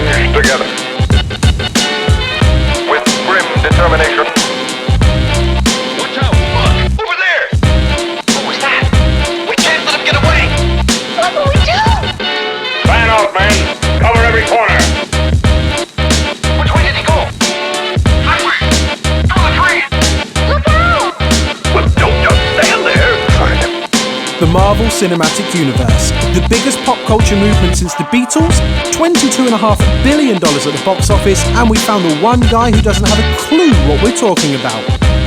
plunge together with grim determination. Watch out! Look! Over there! What was that? We can't let him get away! What will we do? Fan out, man! Cover every corner! Which way did he go? Highway! Through the trees! Look out! Well, don't just stand there! Find him. The Marvel Cinematic Universe, the biggest pop culture movement since the Beatles, $22.5 billion at the box office, and we found the one guy who doesn't have a clue what we're talking about.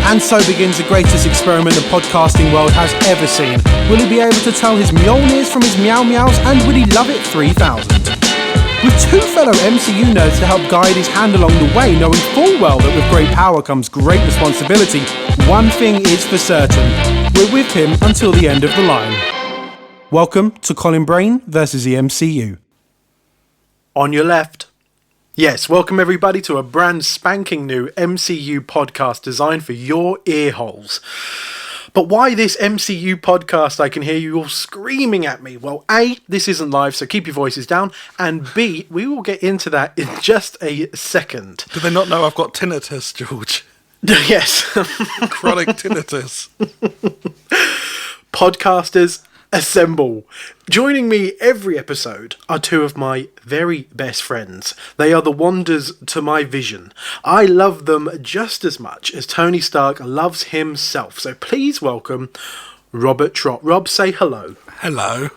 And so begins the greatest experiment the podcasting world has ever seen. Will he be able to tell his Mjolnirs from his Meow Meows, and will he love it 3000? With two fellow MCU nerds to help guide his hand along the way, knowing full well that with great power comes great responsibility, one thing is for certain: we're with him until the end of the line. Welcome to Colin Brain versus the MCU. On your left. Yes, welcome everybody to a brand spanking new MCU podcast designed for your ear holes. But why this MCU podcast? I can hear you all screaming at me. Well, A, this isn't live, so keep your voices down. And B, we will get into that in just a second. Do they not know I've got tinnitus, George? Yes. Chronic tinnitus. Podcasters, assemble. Joining me every episode are two of my very best friends. They are the wonders to my vision. I love them just as much as Tony Stark loves himself. So please welcome Robert Trott. Rob, say hello. Hello.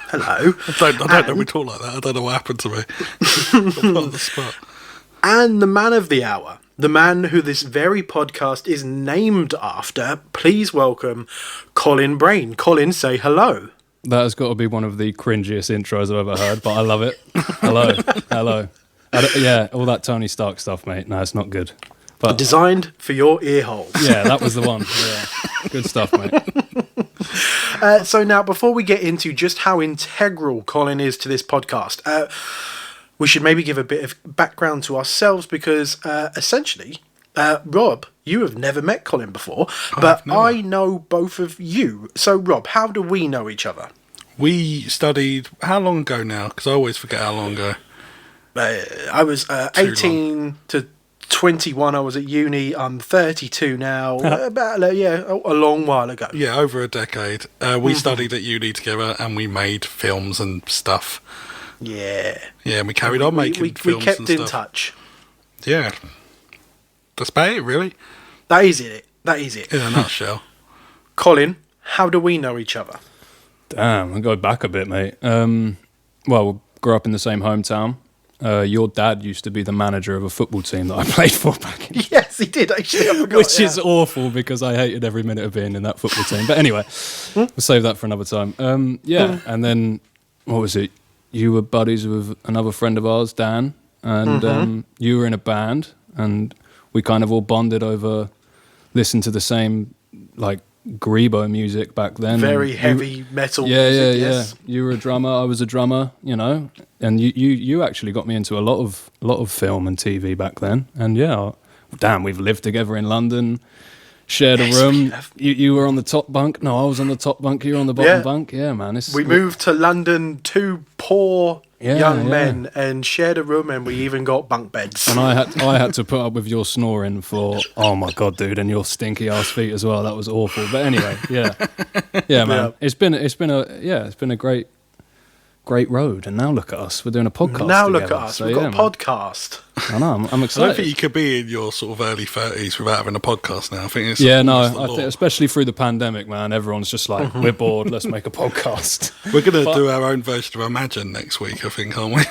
Hello. I don't know we talk like that. I don't know what happened to me. I'm on the spot. And the man of the hour, the man who this very podcast is named after, please welcome Colin Brain. Colin, say hello. That has got to be one of the cringiest intros I've ever heard, but I love it. Hello. Hello. Yeah, all that Tony Stark stuff, mate. No, it's not good. But designed for your ear holes. Yeah, that was the one. Yeah. Good stuff, mate. So now, before we get into just how integral Colin is to this podcast, we should maybe give a bit of background to ourselves because, essentially, Rob, you have never met Colin before, but I know both of you. So, Rob, how do we know each other? We studied, how long ago now? Because I always forget how long ago. I was 18 to 21. I was at uni. I'm 32 now. About a long while ago. Yeah, over a decade. We studied at uni together and we made films and stuff. Yeah. Yeah, and we carried on making films we kept and in stuff. touch. Yeah. That's about it, really. That is it. In a nutshell. Colin, how do we know each other? Damn, I go back a bit, mate. Well, we grew up in the same hometown. Your dad used to be the manager of a football team that I played for back in. Yes, he did, actually. I forgot. Which is awful because I hated every minute of being in that football team. But anyway, we'll save that for another time. And then, what was it? You were buddies with another friend of ours, Dan, and you were in a band, and we kind of all bonded over listening to the same, like, Grebo music back then. Very heavy metal music, yes. Yeah. You were a drummer, I was a drummer, you know, and you actually got me into a lot of film and TV back then. And yeah, damn, we've lived together in London, shared a room. You were on the top bunk. No, I was on the top bunk. You were on the bottom bunk. Yeah, man. We moved to London, two poor young men, and shared a room, and we even got bunk beds. And I had to put up with your snoring for, oh my god, dude, and your stinky ass feet as well. That was awful. But anyway, yeah, man. It's been a great road, and now look at us. We're doing a podcast. Now together. look at us. We've got a podcast. I know. I'm I excited. don't think you could be in your sort of early 30s without having a podcast now. I think it's I think especially through the pandemic, man, everyone's just like, we're bored, let's make a podcast. We're going to do our own version of Imagine next week, I think, aren't we?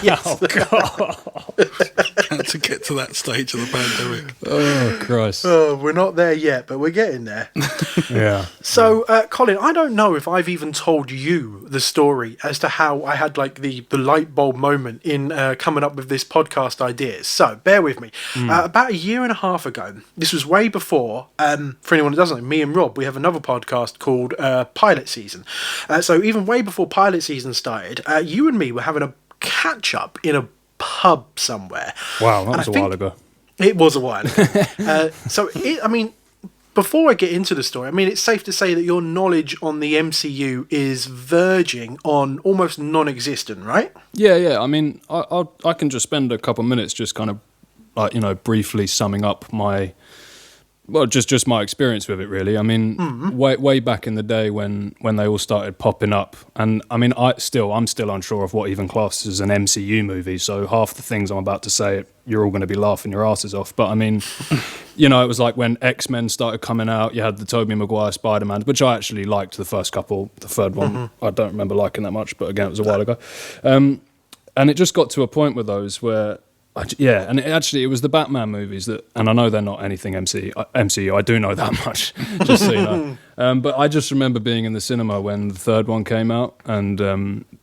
Yes. Oh, God. To get to that stage of the pandemic. Oh, Christ. Oh, we're not there yet, but we're getting there. Yeah. So, Colin, I don't know if I've even told you the story as to how I had like the light bulb moment in coming up with this podcast idea. So, bear with me. About a year and a half ago, this was way before, for anyone who doesn't know, me and Rob, we have another podcast called Pilot Season. So, even way before Pilot Season started, you and me were having a catch-up in a pub somewhere. Wow, that was a while ago. It was a while ago. before I get into the story, I mean, it's safe to say that your knowledge on the MCU is verging on almost non-existent, right? Yeah. I mean, I can just spend a couple of minutes just kind of, like, you know, briefly summing up just my experience with it, really. I mean, way back in the day when they all started popping up, and I mean, I'm still unsure of what even classes as an MCU movie. So half the things I'm about to say, you're all going to be laughing your asses off. But I mean, you know, it was like when X-Men started coming out. You had the Tobey Maguire Spider-Man, which I actually liked the first couple. The third one, I don't remember liking that much, but again, it was a while ago. And it just got to a point with those where. And it was the Batman movies that, and I know they're not anything MCU. I do know that much, just so you know. But I just remember being in the cinema when the third one came out, and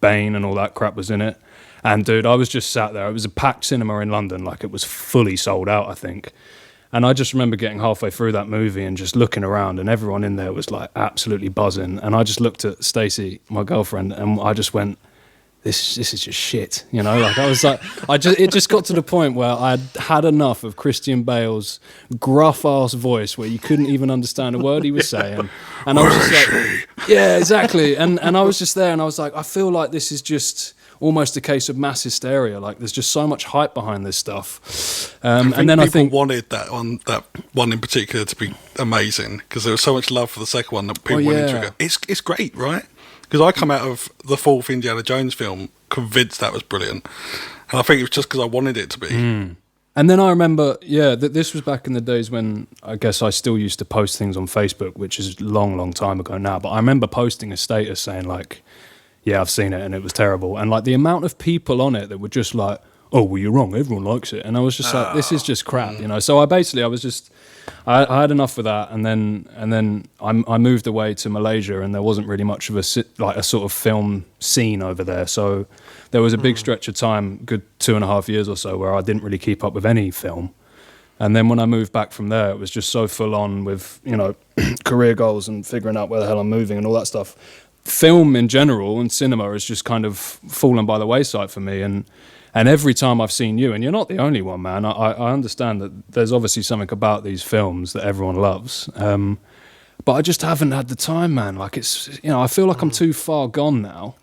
Bane and all that crap was in it. And dude, I was just sat there. It was a packed cinema in London, like it was fully sold out, I think. And I just remember getting halfway through that movie and just looking around, and everyone in there was like absolutely buzzing. And I just looked at Stacey, my girlfriend, and I just went, This is just shit, you know. Like I was like, it just got to the point where I had enough of Christian Bale's gruff ass voice, where you couldn't even understand a word he was saying, and I was just like, yeah, exactly. And I was just there, and I was like, I feel like this is just almost a case of mass hysteria. Like there's just so much hype behind this stuff. I think wanted that one in particular to be amazing because there was so much love for the second one that people went into it. It's great, right? Because I come out of the fourth Indiana Jones film convinced that was brilliant. And I think it was just because I wanted it to be. And then I remember, that this was back in the days when I guess I still used to post things on Facebook, which is a long, long time ago now. But I remember posting a status saying like, yeah, I've seen it and it was terrible. And like the amount of people on it that were just like, oh, well, you're wrong. Everyone likes it. And I was just like, this is just crap, you know? So I had enough of that, and then I moved away to Malaysia, and there wasn't really much of a sort of film scene over there. So there was a big stretch of time, good 2.5 years or so, where I didn't really keep up with any film. And then when I moved back from there, it was just so full on with, you know, career goals and figuring out where the hell I'm moving and all that stuff. Film in general and cinema has just kind of fallen by the wayside for me, and every time I've seen you, and you're not the only one, man, I understand that there's obviously something about these films that everyone loves. But I just haven't had the time, man. Like it's, you know, I feel like I'm too far gone now.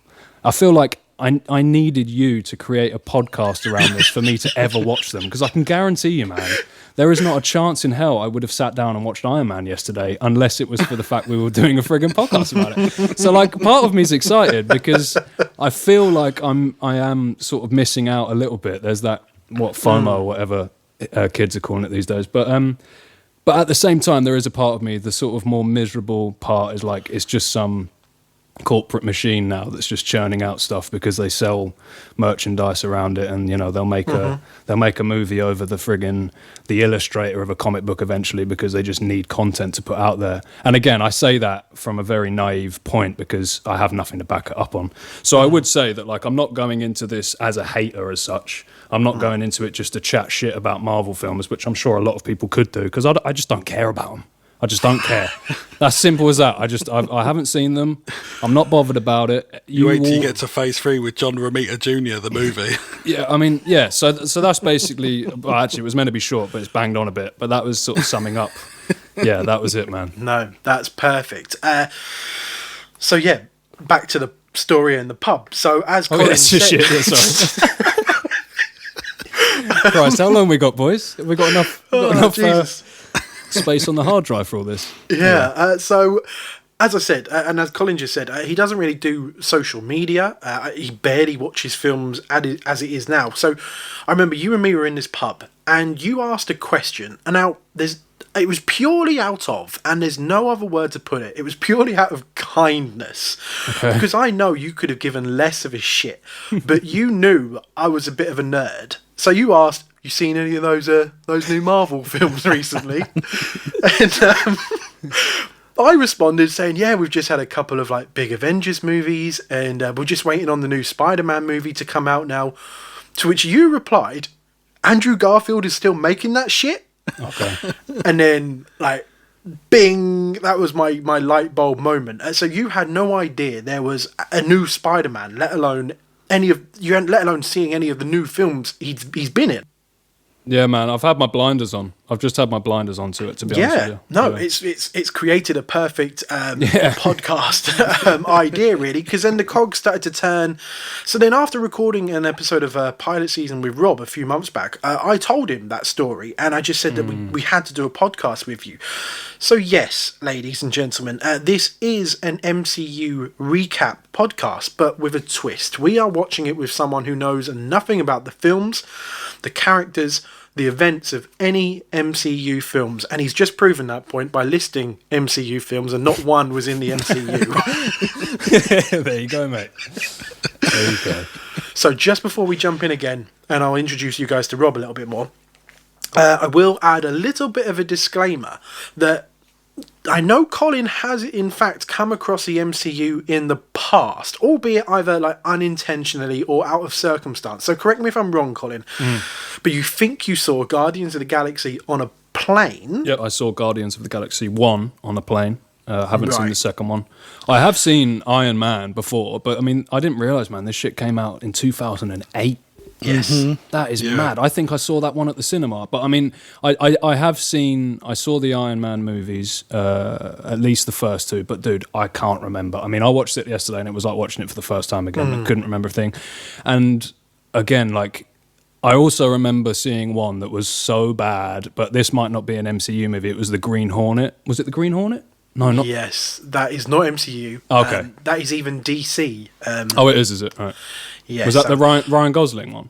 I feel like I needed you to create a podcast around this for me to ever watch them. Because I can guarantee you, man, there is not a chance in hell I would have sat down and watched Iron Man yesterday unless it was for the fact we were doing a friggin' podcast about it. So, like, part of me is excited because I feel like I am sort of missing out a little bit. There's that, FOMO or whatever kids are calling it these days. But at the same time, there is a part of me, the sort of more miserable part is like, it's just some corporate machine now that's just churning out stuff because they sell merchandise around it, and you know they'll make a movie over the illustrator of a comic book eventually because they just need content to put out there. And again, I say that from a very naive point because I have nothing to back it up on. So I would say that like I'm not going into this as a hater as such. I'm not going into it just to chat shit about Marvel films, which I'm sure a lot of people could do because I just don't care about them. I just don't care. That's simple as that. I haven't seen them. I'm not bothered about it. You wait till you get to phase 3 with John Romita Jr., the movie. Yeah, I mean, yeah. So that's basically. Well, actually, it was meant to be short, but it's banged on a bit. But that was sort of summing up. Yeah, that was it, man. No, that's perfect. So yeah, back to the story in the pub. So as Colin said, shit. Yeah, sorry. Christ, how long we got, boys? Have we got enough? Space on the hard drive for all this. Yeah. So, as I said, and as Colin just said, he doesn't really do social media. He barely watches films as it is now. So, I remember you and me were in this pub, and you asked a question. And now it was purely out of, and there's no other word to put it. It was purely out of kindness, because I know you could have given less of a shit, but you knew I was a bit of a nerd. So you asked, you seen any of those new Marvel films recently? And I responded saying, yeah, we've just had a couple of like big Avengers movies, and we're just waiting on the new Spider-Man movie to come out now. To which you replied, Andrew Garfield is still making that shit? Okay. And then, like, bing, that was my light bulb moment. So you had no idea there was a new Spider-Man, let alone seeing any of the new films he's been in. Yeah, man, I've had my blinders on. I've just had my blinders on to it, to be honest with you. No, Yeah. it's created a perfect podcast idea, really, because then the cogs started to turn. So then after recording an episode of Pilot Season with Rob a few months back, I told him that story, and I just said that we had to do a podcast with you. So yes, ladies and gentlemen, this is an MCU recap podcast, but with a twist. We are watching it with someone who knows nothing about the films, the characters, the events of any MCU films, and he's just proven that point by listing MCU films, and not one was in the MCU. There you go, mate. There you go. So just before we jump in again, and I'll introduce you guys to Rob a little bit more, I will add a little bit of a disclaimer that I know Colin has in fact come across the MCU in the past, albeit either like unintentionally or out of circumstance. So correct me if I'm wrong, Colin, but you think you saw Guardians of the Galaxy on a plane? Yep, I saw Guardians of the Galaxy 1 on a plane. Haven't seen Right. the second one. I have seen Iron Man before, but I mean, I didn't realise, man, this shit came out in 2008. Yes. That is mad. I think I saw that one at the cinema. But I mean, I saw the Iron Man movies, at least the first two, but dude, I can't remember. I mean, I watched it yesterday and it was like watching it for the first time again. I couldn't remember a thing. And again, like, I also remember seeing one that was so bad, but this might not be an MCU movie. It was the Green Hornet. Was it the Green Hornet? No, not. Yes, that is not MCU. Okay. That is even DC. Oh, it is it? Right. Yes, Was that the Ryan Gosling one?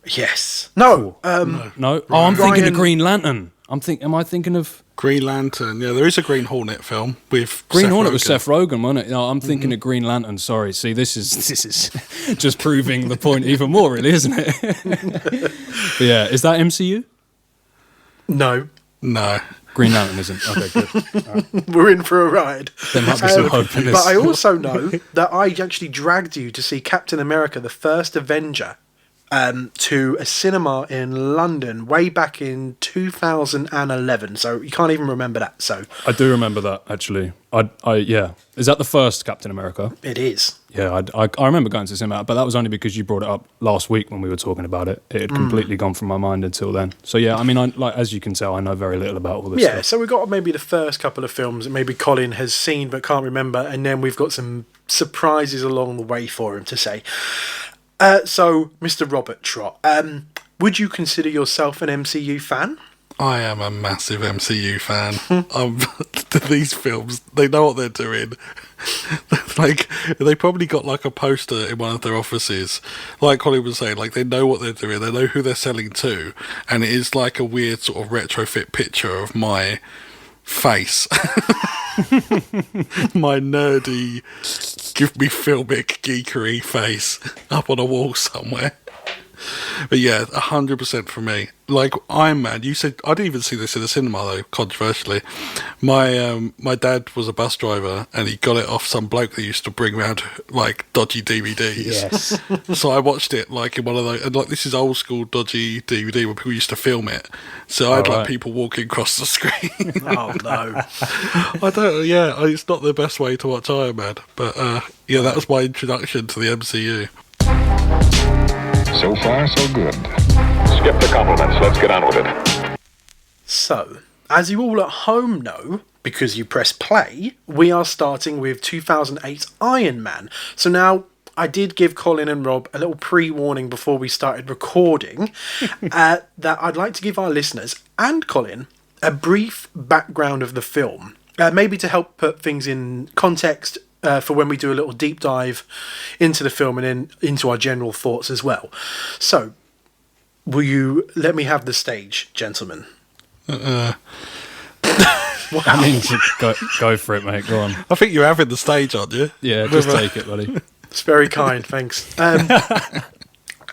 Yes. No. No. Oh, I'm thinking of Green Lantern. Am I thinking of Green Lantern. Yeah, there is a Green Hornet film with Green Seth Hornet? Rogen. Was Seth Rogen, wasn't it? No, I'm thinking of Green Lantern. Sorry. See, this is just proving the point even more, really, isn't it? But yeah, is that MCU? No. No. Green Lantern isn't. Okay, good. We're in for a ride. There might be some hope in this. But I also know that I actually dragged you to see Captain America, the First Avenger, to a cinema in London way back in 2011. So you can't even remember that. So I do remember that, actually. Yeah. Is that the first Captain America? it is. Yeah, I remember going to cinema, but that was only because you brought it up last week when we were talking about it. It had completely gone from my mind until then. So yeah, I mean, as you can tell, I know very little about all this Yeah, stuff. so we've got maybe the first couple of films that maybe Colin has seen but can't remember, and then we've got some surprises along the way for him to say. So, Mr. Robert Trott, would you consider yourself an MCU fan? I am a massive MCU fan. These films, they know what they're doing. Like, they probably got like a poster in one of their offices. Like Colin was saying, like, they know what they're doing. They know who they're selling to. And it is like a weird sort of retrofit picture of my face. My nerdy, give me filmic geekery face up on a wall somewhere. But yeah, 100% for me. Like Iron Man, you said I didn't even see this in the cinema though. Controversially, my dad was a bus driver and he got it off some bloke that used to bring around like dodgy DVDs. Yes. So I watched it like in one of those, and like this is old school dodgy DVD where people used to film it. So I had like people walking across the screen. Oh, no. I don't. Yeah, it's not the best way to watch Iron Man, but yeah, that was my introduction to the MCU. So far, so good. Skip the compliments. Let's get on with it. So, as you all at home know, because you press play, we are starting with 2008's Iron Man. So now, I did give Colin and Rob a little pre-warning before we started recording that I'd like to give our listeners and Colin a brief background of the film, maybe to help put things in context for when we do a little deep dive into the film and then into our general thoughts as well. So, will you let me have the stage, gentlemen? I mean, go for it, mate. Go on. I think you're having the stage, aren't you? Yeah, just take it, buddy. It's very kind, thanks.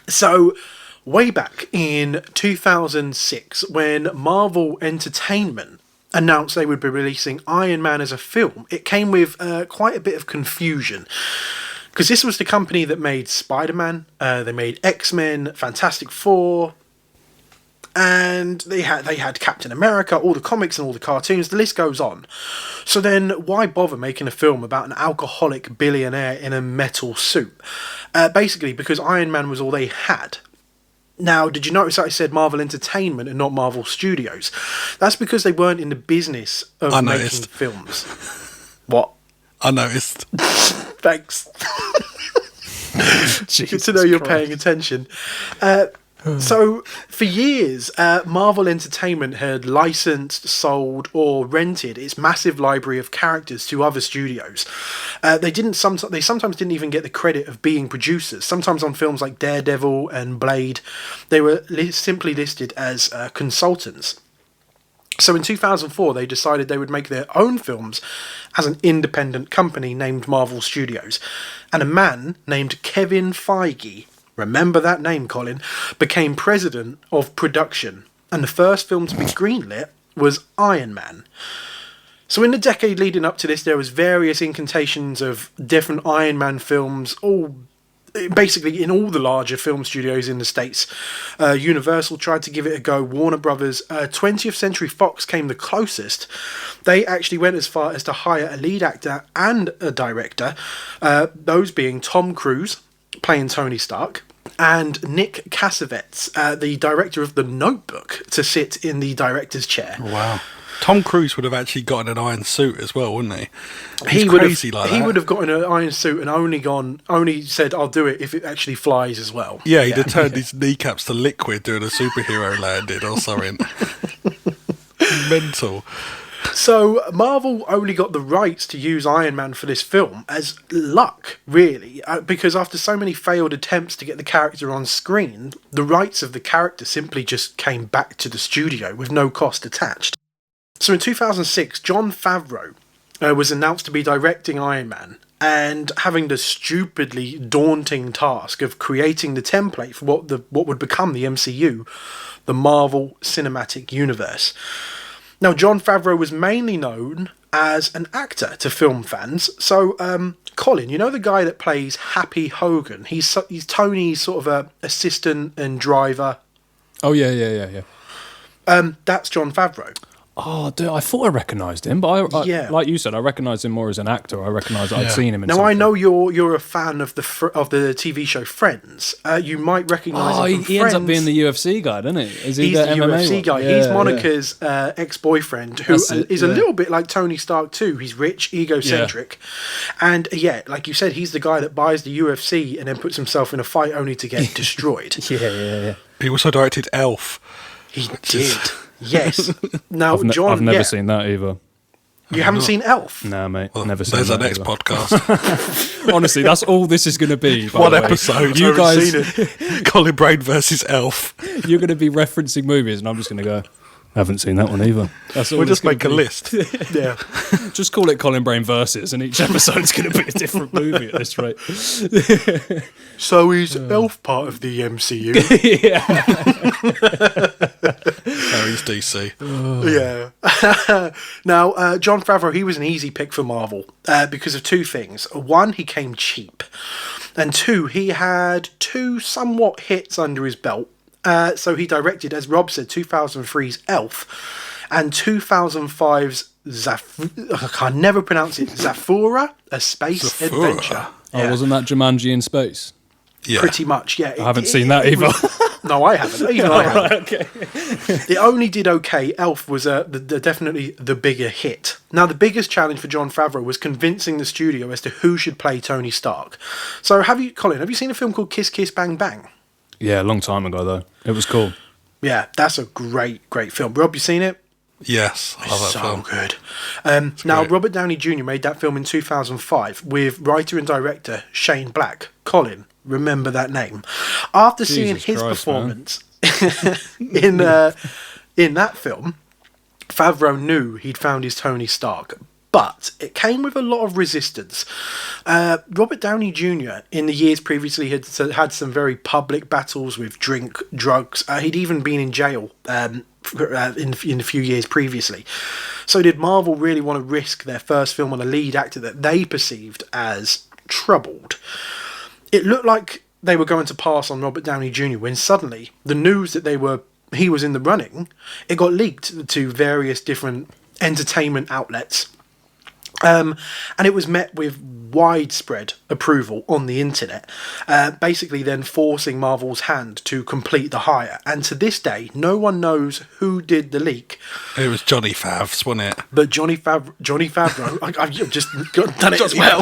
So, way back in 2006, when Marvel Entertainment announced they would be releasing Iron Man as a film, it came with quite a bit of confusion. Because this was the company that made Spider-Man, they made X-Men, Fantastic Four, and they had Captain America, all the comics and all the cartoons, the list goes on. So then, why bother making a film about an alcoholic billionaire in a metal suit? Basically, because Iron Man was all they had. Now, did you notice that I said Marvel Entertainment and not Marvel Studios? That's because they weren't in the business of making films. What? I noticed. Thanks. Good to know you're paying attention. So, for years, Marvel Entertainment had licensed, sold, or rented its massive library of characters to other studios. They sometimes didn't even get the credit of being producers. Sometimes on films like Daredevil and Blade, they were simply listed as consultants. So in 2004, they decided they would make their own films as an independent company named Marvel Studios. And a man named Kevin Feige, remember that name, Colin, became president of production. And the first film to be greenlit was Iron Man. So in the decade leading up to this, there was various incantations of different Iron Man films, all basically in all the larger film studios in the States. Universal tried to give it a go. Warner Brothers, 20th Century Fox came the closest. They actually went as far as to hire a lead actor and a director, those being Tom Cruise, playing Tony Stark, and Nick Cassavetes, the director of The Notebook, to sit in the director's chair. Wow. Tom Cruise would have actually gotten an iron suit as well, wouldn't he? He would have gotten an iron suit and only said, "I'll do it if it actually flies as well." Yeah, he'd have turned his kneecaps to liquid doing a superhero landing or something. Mental. So Marvel only got the rights to use Iron Man for this film as luck, really, because after so many failed attempts to get the character on screen, the rights of the character simply just came back to the studio with no cost attached. So in 2006, Jon Favreau was announced to be directing Iron Man and having the stupidly daunting task of creating the template for what would become the MCU, the Marvel Cinematic Universe. Now, Jon Favreau was mainly known as an actor to film fans. So, Colin, you know the guy that plays Happy Hogan? He's Tony's sort of a assistant and driver. Oh, yeah. That's Jon Favreau. Oh, dude, I thought I recognised him, but I like you said, I recognised him more as an actor. I recognised I'd seen him in something. Now, I know you're a fan of the TV show Friends. You might recognise him from he ends up being the UFC guy, doesn't he? Is he He's the MMA UFC guy. Yeah, he's Monica's ex-boyfriend, who is a little bit like Tony Stark too. He's rich, egocentric, and like you said, he's the guy that buys the UFC and then puts himself in a fight only to get destroyed. Yeah. He also directed Elf. He did. Yes. Now, John, I've never seen that either. You haven't seen Elf? No, mate. Well, never seen there's that our next either. podcast. Honestly, that's all this is going to be. One episode. You guys, Colin Brain versus Elf. You're going to be referencing movies, and I'm just going to go, I haven't seen that one either. That's all. We'll just make a list. Yeah. Just call it Colin Brain versus, and each episode's going to be a different movie at this rate. So is Elf part of the MCU? Oh, he's DC. Yeah. Now, Jon Favreau, he was an easy pick for Marvel because of two things. One, he came cheap. And two, he had two somewhat hits under his belt. So he directed, as Rob said, 2003's Elf and 2005's I can never pronounce it, Zathura, A Space Adventure. Oh, wasn't that Jumanji in space? Yeah. Pretty much, yeah. I haven't seen that either. No, I haven't. Even I haven't. Right, okay. It only did okay. Elf was definitely the bigger hit. Now, the biggest challenge for Jon Favreau was convincing the studio as to who should play Tony Stark. So, Colin, have you seen a film called Kiss Kiss Bang Bang? Yeah, a long time ago, though. It was cool. Yeah, that's a great film. Rob, you seen it? Yes, I love that so film. Good. Now, great. Robert Downey Jr. made that film in 2005 with writer and director Shane Black. Colin, remember that name. After seeing his performance in that film, Favreau knew he'd found his Tony Stark. But it came with a lot of resistance. Robert Downey Jr. in the years previously had some very public battles with drink, drugs. He'd even been in jail in a few years previously. So did Marvel really want to risk their first film on a lead actor that they perceived as troubled? It looked like they were going to pass on Robert Downey Jr. when suddenly the news that he was in the running, it got leaked to various different entertainment outlets. And it was met with widespread approval on the internet, basically then forcing Marvel's hand to complete the hire. And to this day, no one knows who did the leak. It was Johnny Favs, wasn't it? But Johnny Favreau, I've just done it as well.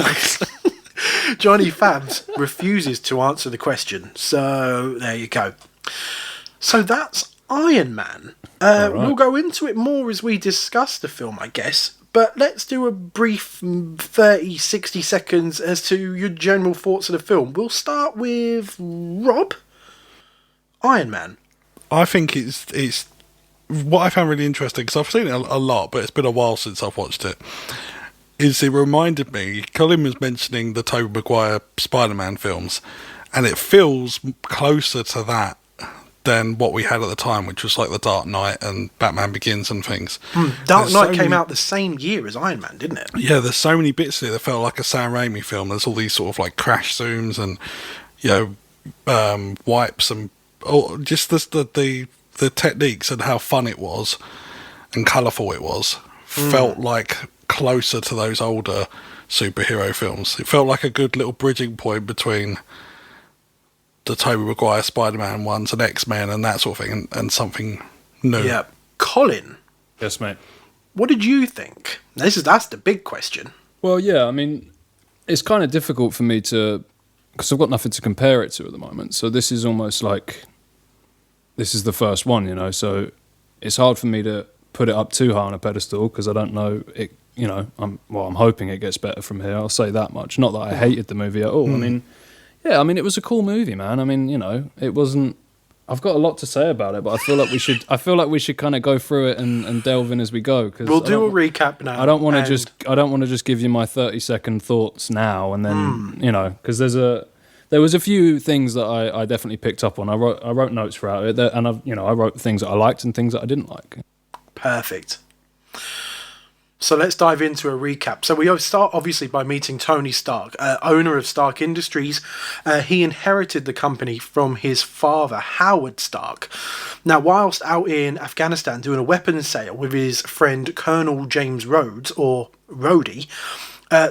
Johnny Favs refuses to answer the question. So there you go. So that's Iron Man. Right. We'll go into it more as we discuss the film, I guess. But let's do a brief 30, 60 seconds as to your general thoughts of the film. We'll start with Rob. Iron Man. I think it's what I found really interesting, because I've seen it a lot, but it's been a while since I've watched it, is it reminded me, Colin was mentioning the Tobey Maguire Spider-Man films, and it feels closer to that than what we had at the time, which was like The Dark Knight and Batman Begins and things. Dark Knight came out the same year as Iron Man, didn't it? Yeah, there's so many bits there that felt like a Sam Raimi film. There's all these sort of like crash zooms and, wipes and just the techniques and how fun it was and colourful it was felt like closer to those older superhero films. It felt like a good little bridging point between the Tobey Maguire Spider-Man ones and X-Men and that sort of thing, and something new. Yeah. Colin, Yes, mate. what did you think? That's the big question. Well, yeah, I mean, it's kind of difficult for me to, because I've got nothing to compare it to at the moment. So this is almost like, this is the first one, so it's hard for me to put it up too high on a pedestal, because I don't know it, I'm hoping it gets better from here. I'll say that much. Not that I hated the movie at all. I mean, it was a cool movie, man. I mean, it wasn't. I've got a lot to say about it, but I feel like we should. I feel like we should kind of go through it and delve in as we go. Cause we'll do a recap now. I don't want to just give you my 30-second thoughts now and then because there was a few things that I definitely picked up on. I wrote notes throughout it, and I wrote things that I liked and things that I didn't like. Perfect. So let's dive into a recap. So we start obviously by meeting Tony Stark, owner of Stark Industries. He inherited the company from his father, Howard Stark. Now, whilst out in Afghanistan doing a weapons sale with his friend Colonel James Rhodes, or Rhodey,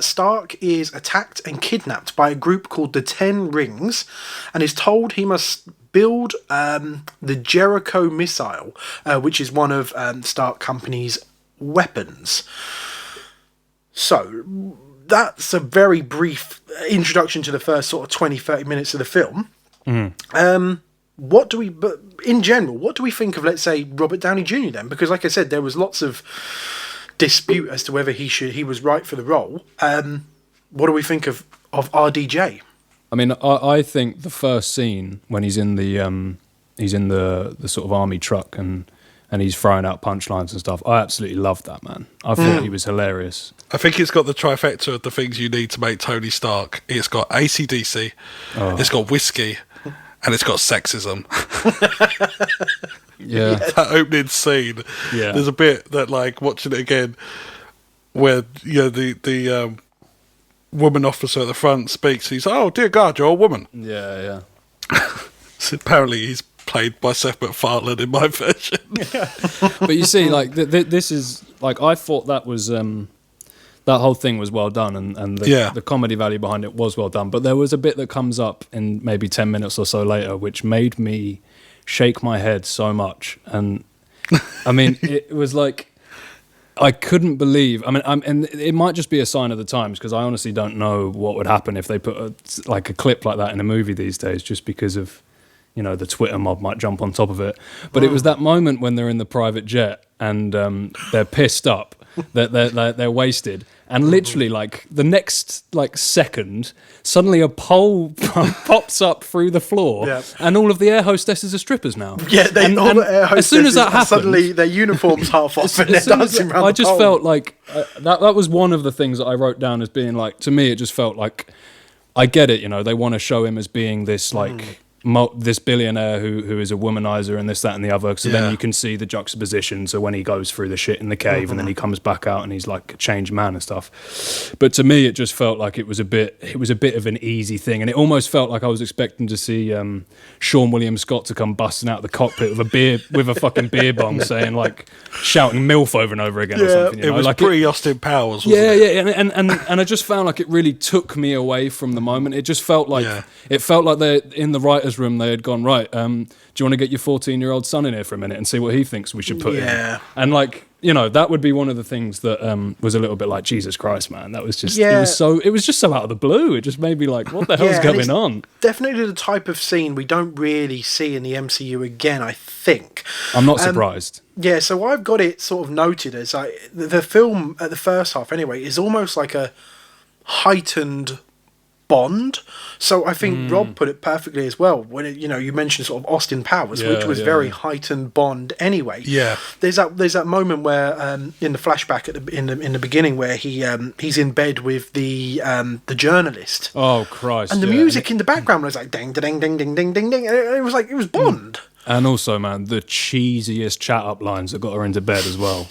Stark is attacked and kidnapped by a group called the Ten Rings, and is told he must build the Jericho missile, which is one of Stark Company's weapons. So that's a very brief introduction to the first sort of 20-30 minutes of the film. But in general, what do we think of, let's say, Robert Downey Jr. then? Because like I said, there was lots of dispute as to whether he was right for the role. What do we think of RDJ? I mean, I think the first scene when he's in the sort of army truck and he's throwing out punchlines and stuff, I absolutely loved that, man. I thought he was hilarious. I think it's got the trifecta of the things you need to make Tony Stark. It's got AC/DC, it's got whiskey, and it's got sexism. Yeah. That opening scene. Yeah. There's a bit that, like, watching it again, where the woman officer at the front speaks. He's like, "Oh dear God, you're a woman." Yeah. So apparently he's played by Seth MacFarlane in my version. But you see, like, this is, like, I thought that was, that whole thing was well done, and the comedy value behind it was well done. But there was a bit that comes up in maybe 10 minutes or so later, which made me shake my head so much. And, I mean, it was like, I couldn't believe, and it might just be a sign of the times, because I honestly don't know what would happen if they put a clip like that in a movie these days, just because of, the Twitter mob might jump on top of it. But it was that moment when they're in the private jet and they're pissed up, they're wasted, and literally, like, the next, like, second, suddenly a pole pops up through the floor, and all of the air hostesses are strippers now. Yeah, all the air hostesses, as soon as that happened, suddenly their uniforms half off and they're dancing around. I just felt like that was one of the things that I wrote down as being, like, to me, it just felt like, I get it, they want to show him as being this, like, this billionaire who is a womanizer and this, that, and the other. So then you can see the juxtaposition. So when he goes through the shit in the cave and then he comes back out and he's like a changed man and stuff. But to me, it just felt like it was a bit of an easy thing, and it almost felt like I was expecting to see Sean William Scott to come busting out of the cockpit with a fucking beer bong, saying like shouting MILF over and over again or something. You know? It was like pretty Austin Powers. Wasn't it? And I just found like it really took me away from the moment. It just felt like it felt like they're in the writers' room. They had gone, right, do you want to get your 14-year-old son in here for a minute and see what he thinks we should put in? And like, you know, that would be one of the things that was a little bit like, Jesus Christ, man, that was just it was just so out of the blue. It just made me like, what the hell's going on? Definitely the type of scene we don't really see in the MCU again, I think. I'm not surprised. Yeah, so I've got it sort of noted as the film at the first half anyway is almost like a heightened Bond. So I think Rob put it perfectly as well when you mentioned sort of Austin Powers, which was very heightened Bond anyway. Yeah, there's that moment where in the flashback in the beginning where he's in bed with the journalist. Oh Christ! And the music in the background was like ding ding ding ding ding ding ding. And it was like it was Bond. And also, man, the cheesiest chat up lines that got her into bed as well.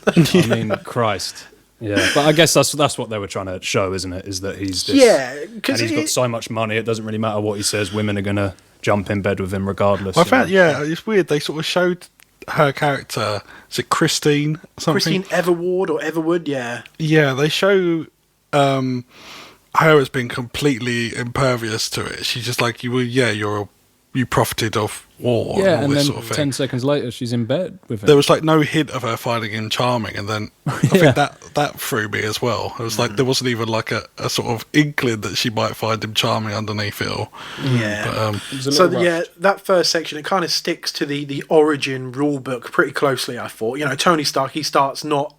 I mean, Christ. Yeah, but I guess that's what they were trying to show, isn't it? Is that he's this, because he's got so much money, it doesn't really matter what he says. Women are gonna jump in bed with him regardless. I found, it's weird. They sort of showed her character. Is it Christine? Something? Christine Everwood or Everwood? Yeah. Yeah, they show her as being completely impervious to it. She's just like you profited off war. Yeah, and all and this then sort of thing. 10 seconds later, she's in bed with him. There was like no hint of her finding him charming, and then I think that threw me as well. It was like there wasn't even like a sort of inkling that she might find him charming underneath it all. Yeah. But, that first section, it kind of sticks to the origin rule book pretty closely, I thought. You know, Tony Stark, he's not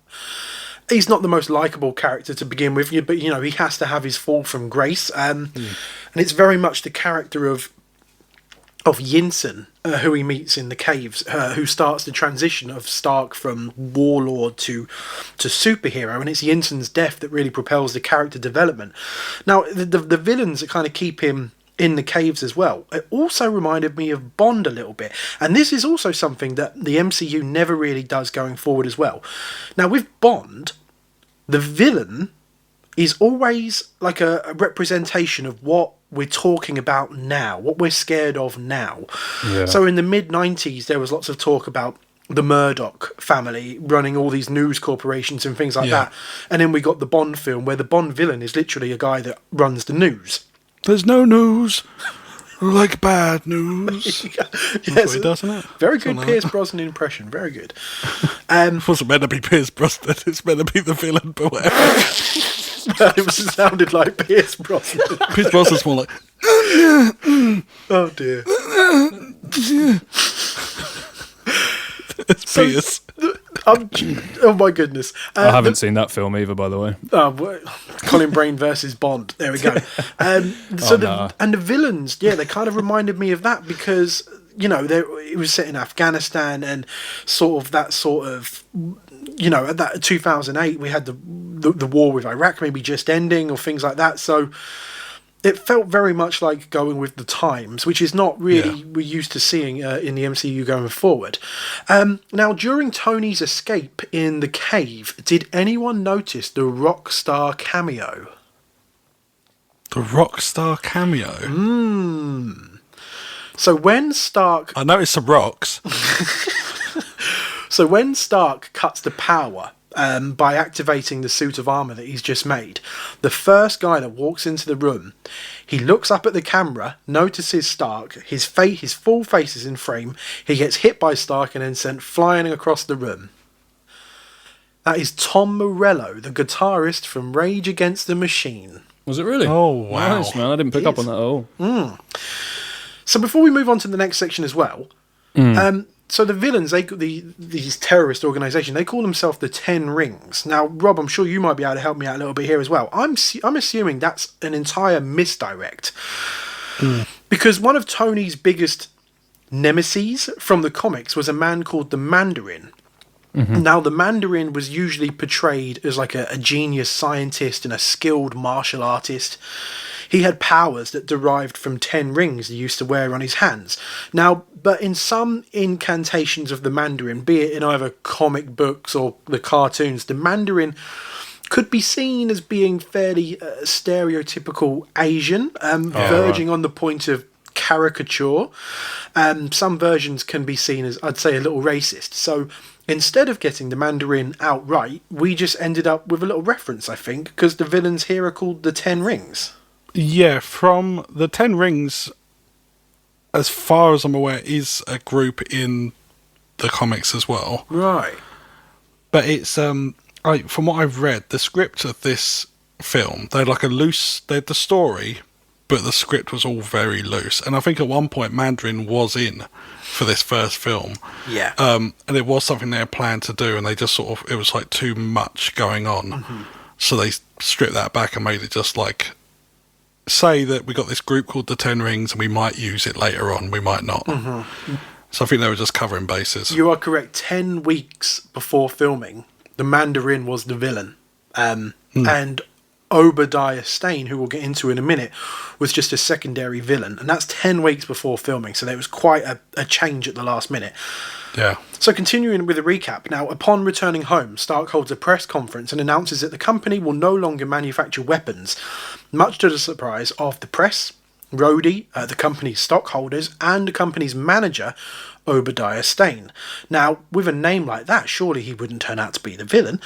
the most likable character to begin with, but he has to have his fall from grace. And it's very much the character of Yinsen, who he meets in the caves, who starts the transition of Stark from warlord to superhero, and it's Yinsen's death that really propels the character development. Now, the villains that kind of keep him in the caves as well, it also reminded me of Bond a little bit, and this is also something that the MCU never really does going forward as well. Now, with Bond, the villain is always like a representation of what we're talking about now, what we're scared of now. Yeah. So in the mid-90s, there was lots of talk about the Murdoch family running all these news corporations and things like that. And then we got the Bond film where the Bond villain is literally a guy that runs the news. There's no news like bad news. That's what he does, isn't it? Very good Pierce Brosnan impression. Very good. It wasn't meant to be Pierce Brosnan. It's meant to be the villain, but whatever. It sounded like Pierce Brosnan. Pierce Brosnan's more like... Oh, dear. It's Pierce. Oh, my goodness. I haven't seen that film either, by the way. Colin Brain versus Bond. There we go. And the villains, they kind of reminded me of that because... it was set in Afghanistan and at that 2008 we had the war with Iraq maybe just ending or things like that. So it felt very much like going with the times, which is not really we're used to seeing in the MCU going forward. Now, during Tony's escape in the cave, did anyone notice the Rockstar cameo? The Rockstar cameo? So when Stark... I noticed some rocks. So when Stark cuts the power by activating the suit of armour that he's just made, the first guy that walks into the room, he looks up at the camera, notices Stark, his full face is in frame, he gets hit by Stark and then sent flying across the room. That is Tom Morello, the guitarist from Rage Against the Machine. Was it really? Oh, wow. Nice, man. I didn't pick up on that at all. So before we move on to the next section as well, so the villains, these terrorist organisation, they call themselves the 10 Rings. Now, Rob, I'm sure you might be able to help me out a little bit here as well. I'm assuming that's an entire misdirect. Because one of Tony's biggest nemeses from the comics was a man called the Mandarin. Now, the Mandarin was usually portrayed as like a genius scientist and a skilled martial artist. He had powers that derived from 10 rings he used to wear on his hands. Now, but in some incantations of the Mandarin, be it in either comic books or the cartoons, the Mandarin could be seen as being fairly stereotypical Asian, verging on the point of caricature. Some versions can be seen as, I'd say, a little racist. So instead of getting the Mandarin outright, we just ended up with a little reference, I think, because the villains here are called the Ten Rings. Yeah, from the Ten Rings, as far as I'm aware, is a group in the comics as well. Right. But it's from what I've read, the script of this film, they had the story, but the script was all very loose. And I think at one point Mandarin was in for this first film. Yeah. And it was something they had planned to do, and they just sort of, it was like too much going on. Mm-hmm. So they stripped that back and made it just like, say that we got this group called the Ten Rings and we might use it later on, we might not. Mm-hmm. So I think they were just covering bases. You are correct. 10 weeks before filming, the Mandarin was the villain. And Obadiah Stane, who we'll get into in a minute, was just a secondary villain. And that's 10 weeks before filming, so there was quite a change at the last minute. Yeah. So continuing with a recap, now upon returning home, Stark holds a press conference and announces that the company will no longer manufacture weapons, much to the surprise of the press, Rhodey, the company's stockholders, and the company's manager, Obadiah Stane. Now, with a name like that, surely he wouldn't turn out to be the villain.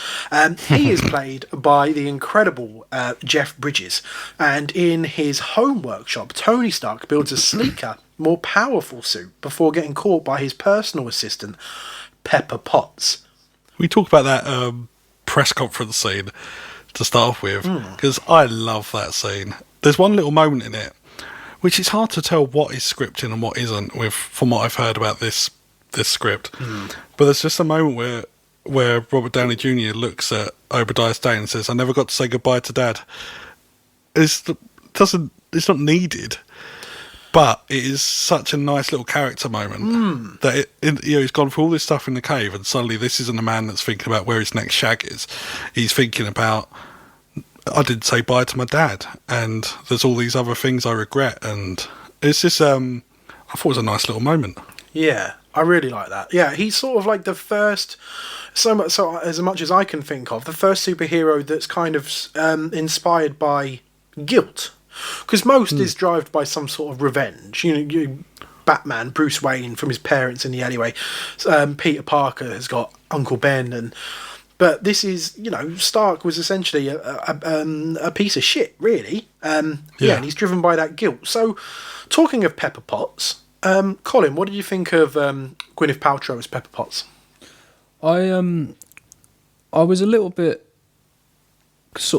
He is played by the incredible Jeff Bridges, and in his home workshop, Tony Stark builds a sleeker, more powerful suit before getting caught by his personal assistant, Pepper Potts. We talk about that press conference scene to start off with, because I love that scene. There's one little moment in it which is hard to tell what is scripting and what isn't, from what I've heard about this script. But there's just a moment where Robert Downey Jr. looks at Obadiah Stane and says, "I never got to say goodbye to Dad." It's not needed, but it is such a nice little character moment that he's gone through all this stuff in the cave, and suddenly this isn't a man that's thinking about where his next shag is. He's thinking about, I didn't say bye to my dad, and there's all these other things I regret, and it's just, I thought it was a nice little moment. Yeah, I really like that. Yeah, he's sort of like the first, so as much as I can think of, the first superhero that's kind of inspired by guilt, because most is driven by some sort of revenge. Batman, Bruce Wayne from his parents in the alleyway. Peter Parker has got Uncle Ben, but this is, Stark was essentially a piece of shit, really. And he's driven by that guilt. So, talking of Pepper Potts, Colin, what did you think of Gwyneth Paltrow as Pepper Potts? I was a little bit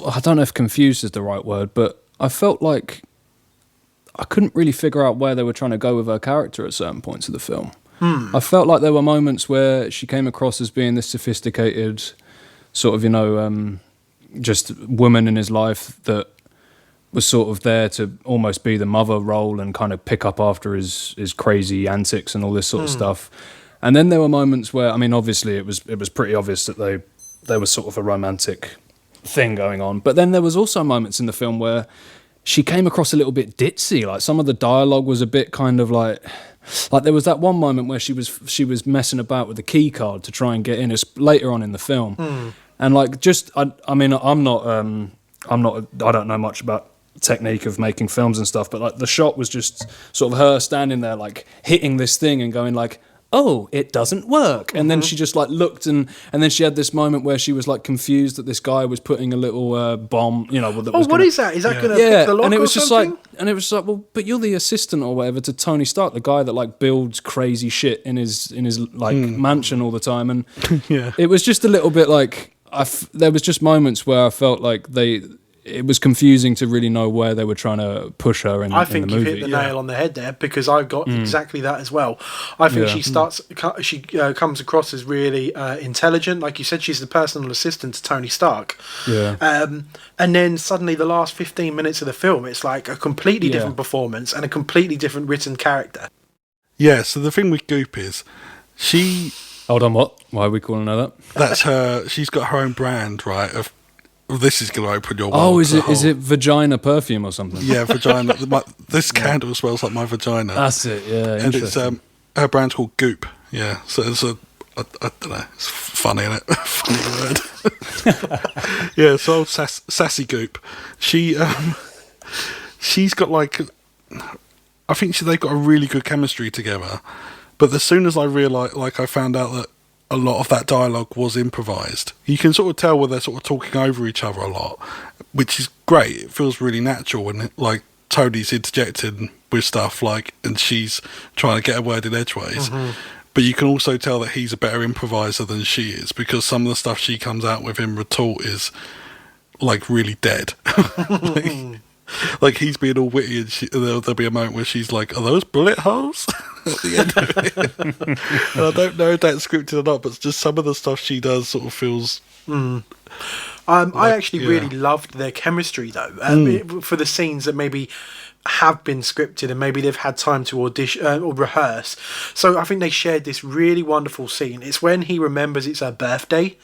I don't know if confused is the right word, but I felt like I couldn't really figure out where they were trying to go with her character at certain points of the film. I felt like there were moments where she came across as being this sophisticated sort of, just woman in his life that was sort of there to almost be the mother role and kind of pick up after his crazy antics and all this sort of stuff. And then there were moments where, I mean, obviously it was pretty obvious that there was sort of a romantic thing going on. But then there was also moments in the film where she came across a little bit ditzy. Like some of the dialogue was a bit kind of like there was that one moment where she was messing about with the key card to try and get in. It's later on in the film. And like, just, I mean, I don't know much about technique of making films and stuff, but like the shot was just sort of her standing there, like hitting this thing and going like, "Oh, it doesn't work." And then she just like looked and then she had this moment where she was like confused that this guy was putting a little bomb, what is that? Is that going to pick the lock and it was or just something? well, but you're the assistant or whatever to Tony Stark, the guy that like builds crazy shit in his like mansion all the time. And it was just a little bit like, there was just moments where I felt like it was confusing to really know where they were trying to push her in the movie. I think you've hit the nail on the head there, because I've got exactly that as well. I think she comes across as really intelligent. Like you said, she's the personal assistant to Tony Stark. Yeah. And then suddenly the last 15 minutes of the film, it's like a completely different performance and a completely different written character. Yeah, so the thing with Goop is, she... Hold on, what? Why are we calling her that? That's her... She's got her own brand, right, of this is going to open your world. Oh, to the is whole- it vagina perfume or something? Yeah, vagina. This candle smells like my vagina. That's it. Yeah, and it's interesting. her brand's called Goop. Yeah, so it's I don't know, it's funny, isn't it? Funny word. Yeah, so old Sassy Goop. She's got like, I think they've got a really good chemistry together. But as soon as I realised, like, I found out that a lot of that dialogue was improvised. You can sort of tell where they're sort of talking over each other a lot, which is great. It feels really natural when, like, Tony's interjecting with stuff, like, and she's trying to get a word in edgeways. But you can also tell that he's a better improviser than she is, because some of the stuff she comes out with in retort is, like, really dead. Like he's being all witty, and there'll be a moment where she's like, "Are those bullet holes?" at the end of it. And I don't know if that's scripted or not, but just some of the stuff she does sort of feels. I actually really loved their chemistry, though, for the scenes that maybe have been scripted and maybe they've had time to audition or rehearse. So I think they shared this really wonderful scene. It's when he remembers it's her birthday.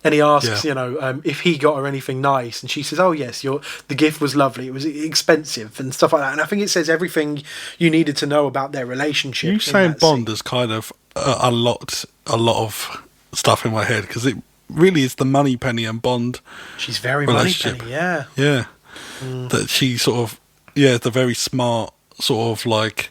And he asks, if he got her anything nice, and she says, "Oh yes, the gift was lovely. It was expensive and stuff like that." And I think it says everything you needed to know about their relationship. You saying Bond is kind of a lot of stuff in my head, because it really is the Moneypenny and Bond. She's very relationship. Moneypenny, yeah. That she sort of, the very smart sort of like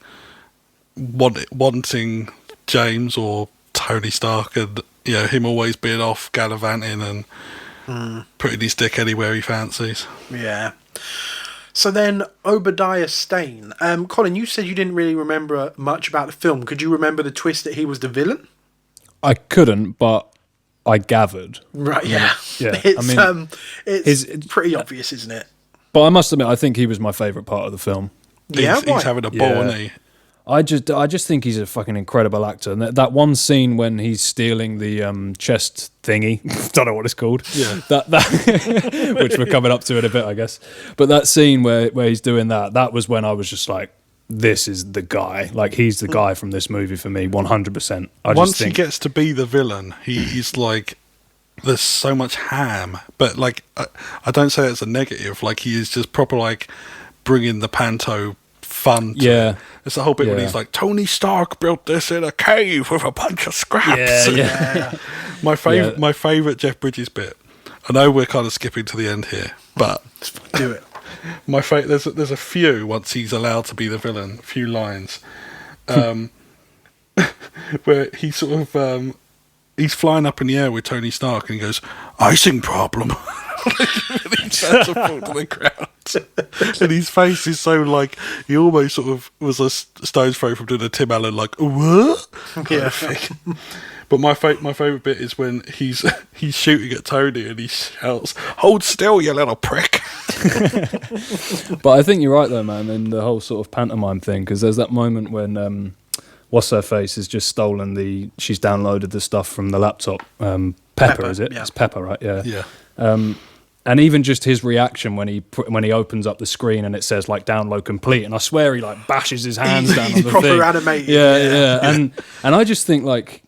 wanting James or Tony Stark, and him always being off gallivanting and putting his dick anywhere he fancies. Yeah. So then Obadiah Stane. Colin, you said you didn't really remember much about the film. Could you remember the twist that he was the villain? I couldn't, but I gathered. Right, yeah. Yeah. It's pretty obvious, isn't it? But I must admit, I think he was my favourite part of the film. He's having a ball, isn't he? I just think he's a fucking incredible actor. And that one scene when he's stealing the chest thingy, don't know what it's called. Yeah. That which we're coming up to in a bit, I guess. But that scene where he's doing that was when I was just like, this is the guy. Like, he's the guy from this movie for me, 100%. Once he gets to be the villain, he's like, there's so much ham. But like, I don't say it's a negative. Like, he is just proper like bringing the panto fun to it. It's the whole bit when he's like, Tony Stark built this in a cave with a bunch of scraps. My favourite Jeff Bridges bit, I know we're kind of skipping to the end here, but do it. My there's a few, once he's allowed to be the villain, a few lines where he sort of he's flying up in the air with Tony Stark and he goes, "Icing problem." And he turns to fall to the ground. And his face is so like, he almost sort of was a stone's throw from doing a Tim Allen like, "What?" kind of thing. But my favourite bit is when he's shooting at Tony and he shouts, "Hold still, you little prick." But I think you're right though, man, in the whole sort of pantomime thing, because there's that moment when what's her face has just stolen she's downloaded the stuff from the laptop. Pepper, is it? Yeah. It's Pepper, right? Yeah. Yeah. And even just his reaction when he opens up the screen and it says like download complete, and I swear he like bashes his hands down on the proper thing. animated. Yeah. And I just think like,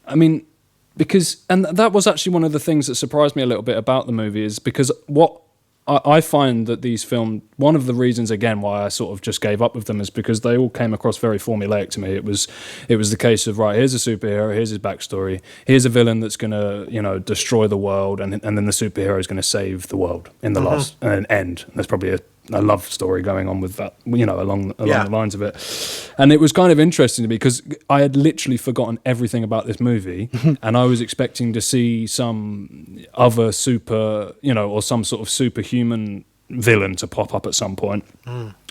I mean, because, and that was actually one of the things that surprised me a little bit about the movie, is because what I find that these films, one of the reasons again why I sort of just gave up with them is because they all came across very formulaic to me. It was the case of, right, here's a superhero, here's his backstory, here's a villain that's going to destroy the world, and then the superhero is going to save the world in the last end. There's probably a love story going on with that, along the lines of it. And it was kind of interesting to me because I had literally forgotten everything about this movie, and I was expecting to see some other or some sort of superhuman villain to pop up at some point.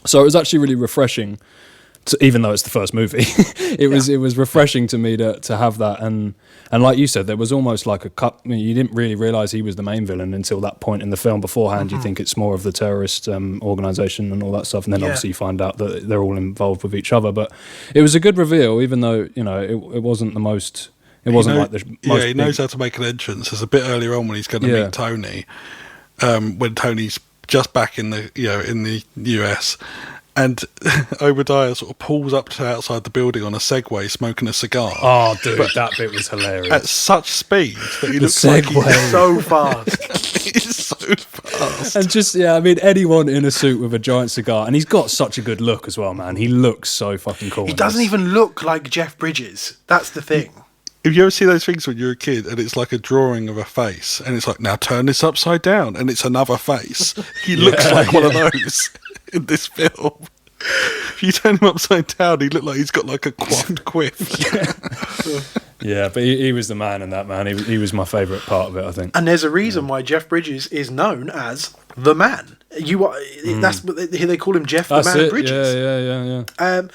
So it was actually really refreshing, even though it's the first movie. It was refreshing to me to have that, and like you said, there was almost like a cut. I mean, you didn't really realise he was the main villain until that point in the film. Beforehand, you think it's more of the terrorist organisation and all that stuff, and then obviously you find out that they're all involved with each other. But it was a good reveal, even though it wasn't the most. It wasn't like the most. Yeah, he knows how to make an entrance. There's a bit earlier on when he's going to meet Tony, when Tony's just back in the in the US. and Obadiah sort of pulls up to outside the building on a Segway smoking a cigar. Oh, dude, that bit was hilarious. At such speed that he looks Segway. like he's So fast. he's so fast. And just, yeah, I mean, anyone in a suit with a giant cigar, and he's got such a good look as well, man. He looks so fucking cool. He doesn't even look like Jeff Bridges. That's the thing. If you ever see those things when you're a kid and it's like a drawing of a face and it's like, now turn this upside down and it's another face, he looks like one of those in this film. If you turn him upside down, he looked like he's got like a coiffed quiff. Yeah, but he was the man in that, man. He was my favourite part of it, I think. And there's a reason why Jeff Bridges is known as the man. That's what they call him, Jeff That's the Man it. Bridges. Yeah.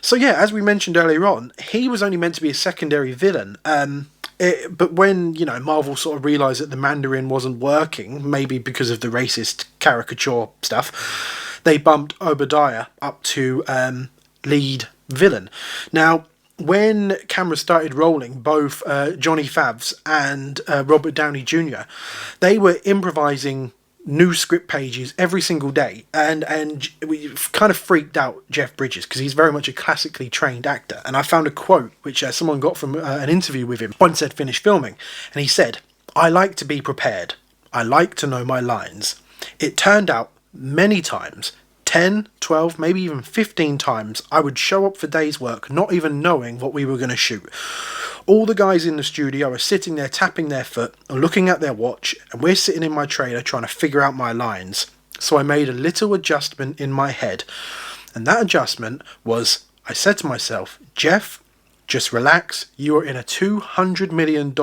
So yeah, as we mentioned earlier on, he was only meant to be a secondary villain. But when, Marvel sort of realised that the Mandarin wasn't working, maybe because of the racist caricature stuff, they bumped Obadiah up to lead villain. Now, when cameras started rolling, both Johnny Favs and Robert Downey Jr., they were improvising new script pages every single day, and we kind of freaked out Jeff Bridges because he's very much a classically trained actor. And I found a quote which someone got from an interview with him once they'd finished filming, and he said, "I like to be prepared. I like to know my lines. It turned out many times, 10, 12, maybe even 15 times, I would show up for days' work not even knowing what we were going to shoot. All the guys in the studio are sitting there tapping their foot or looking at their watch, and we're sitting in my trailer trying to figure out my lines. So I made a little adjustment in my head. And that adjustment was, I said to myself, Jeff, just relax. You are in a $200 million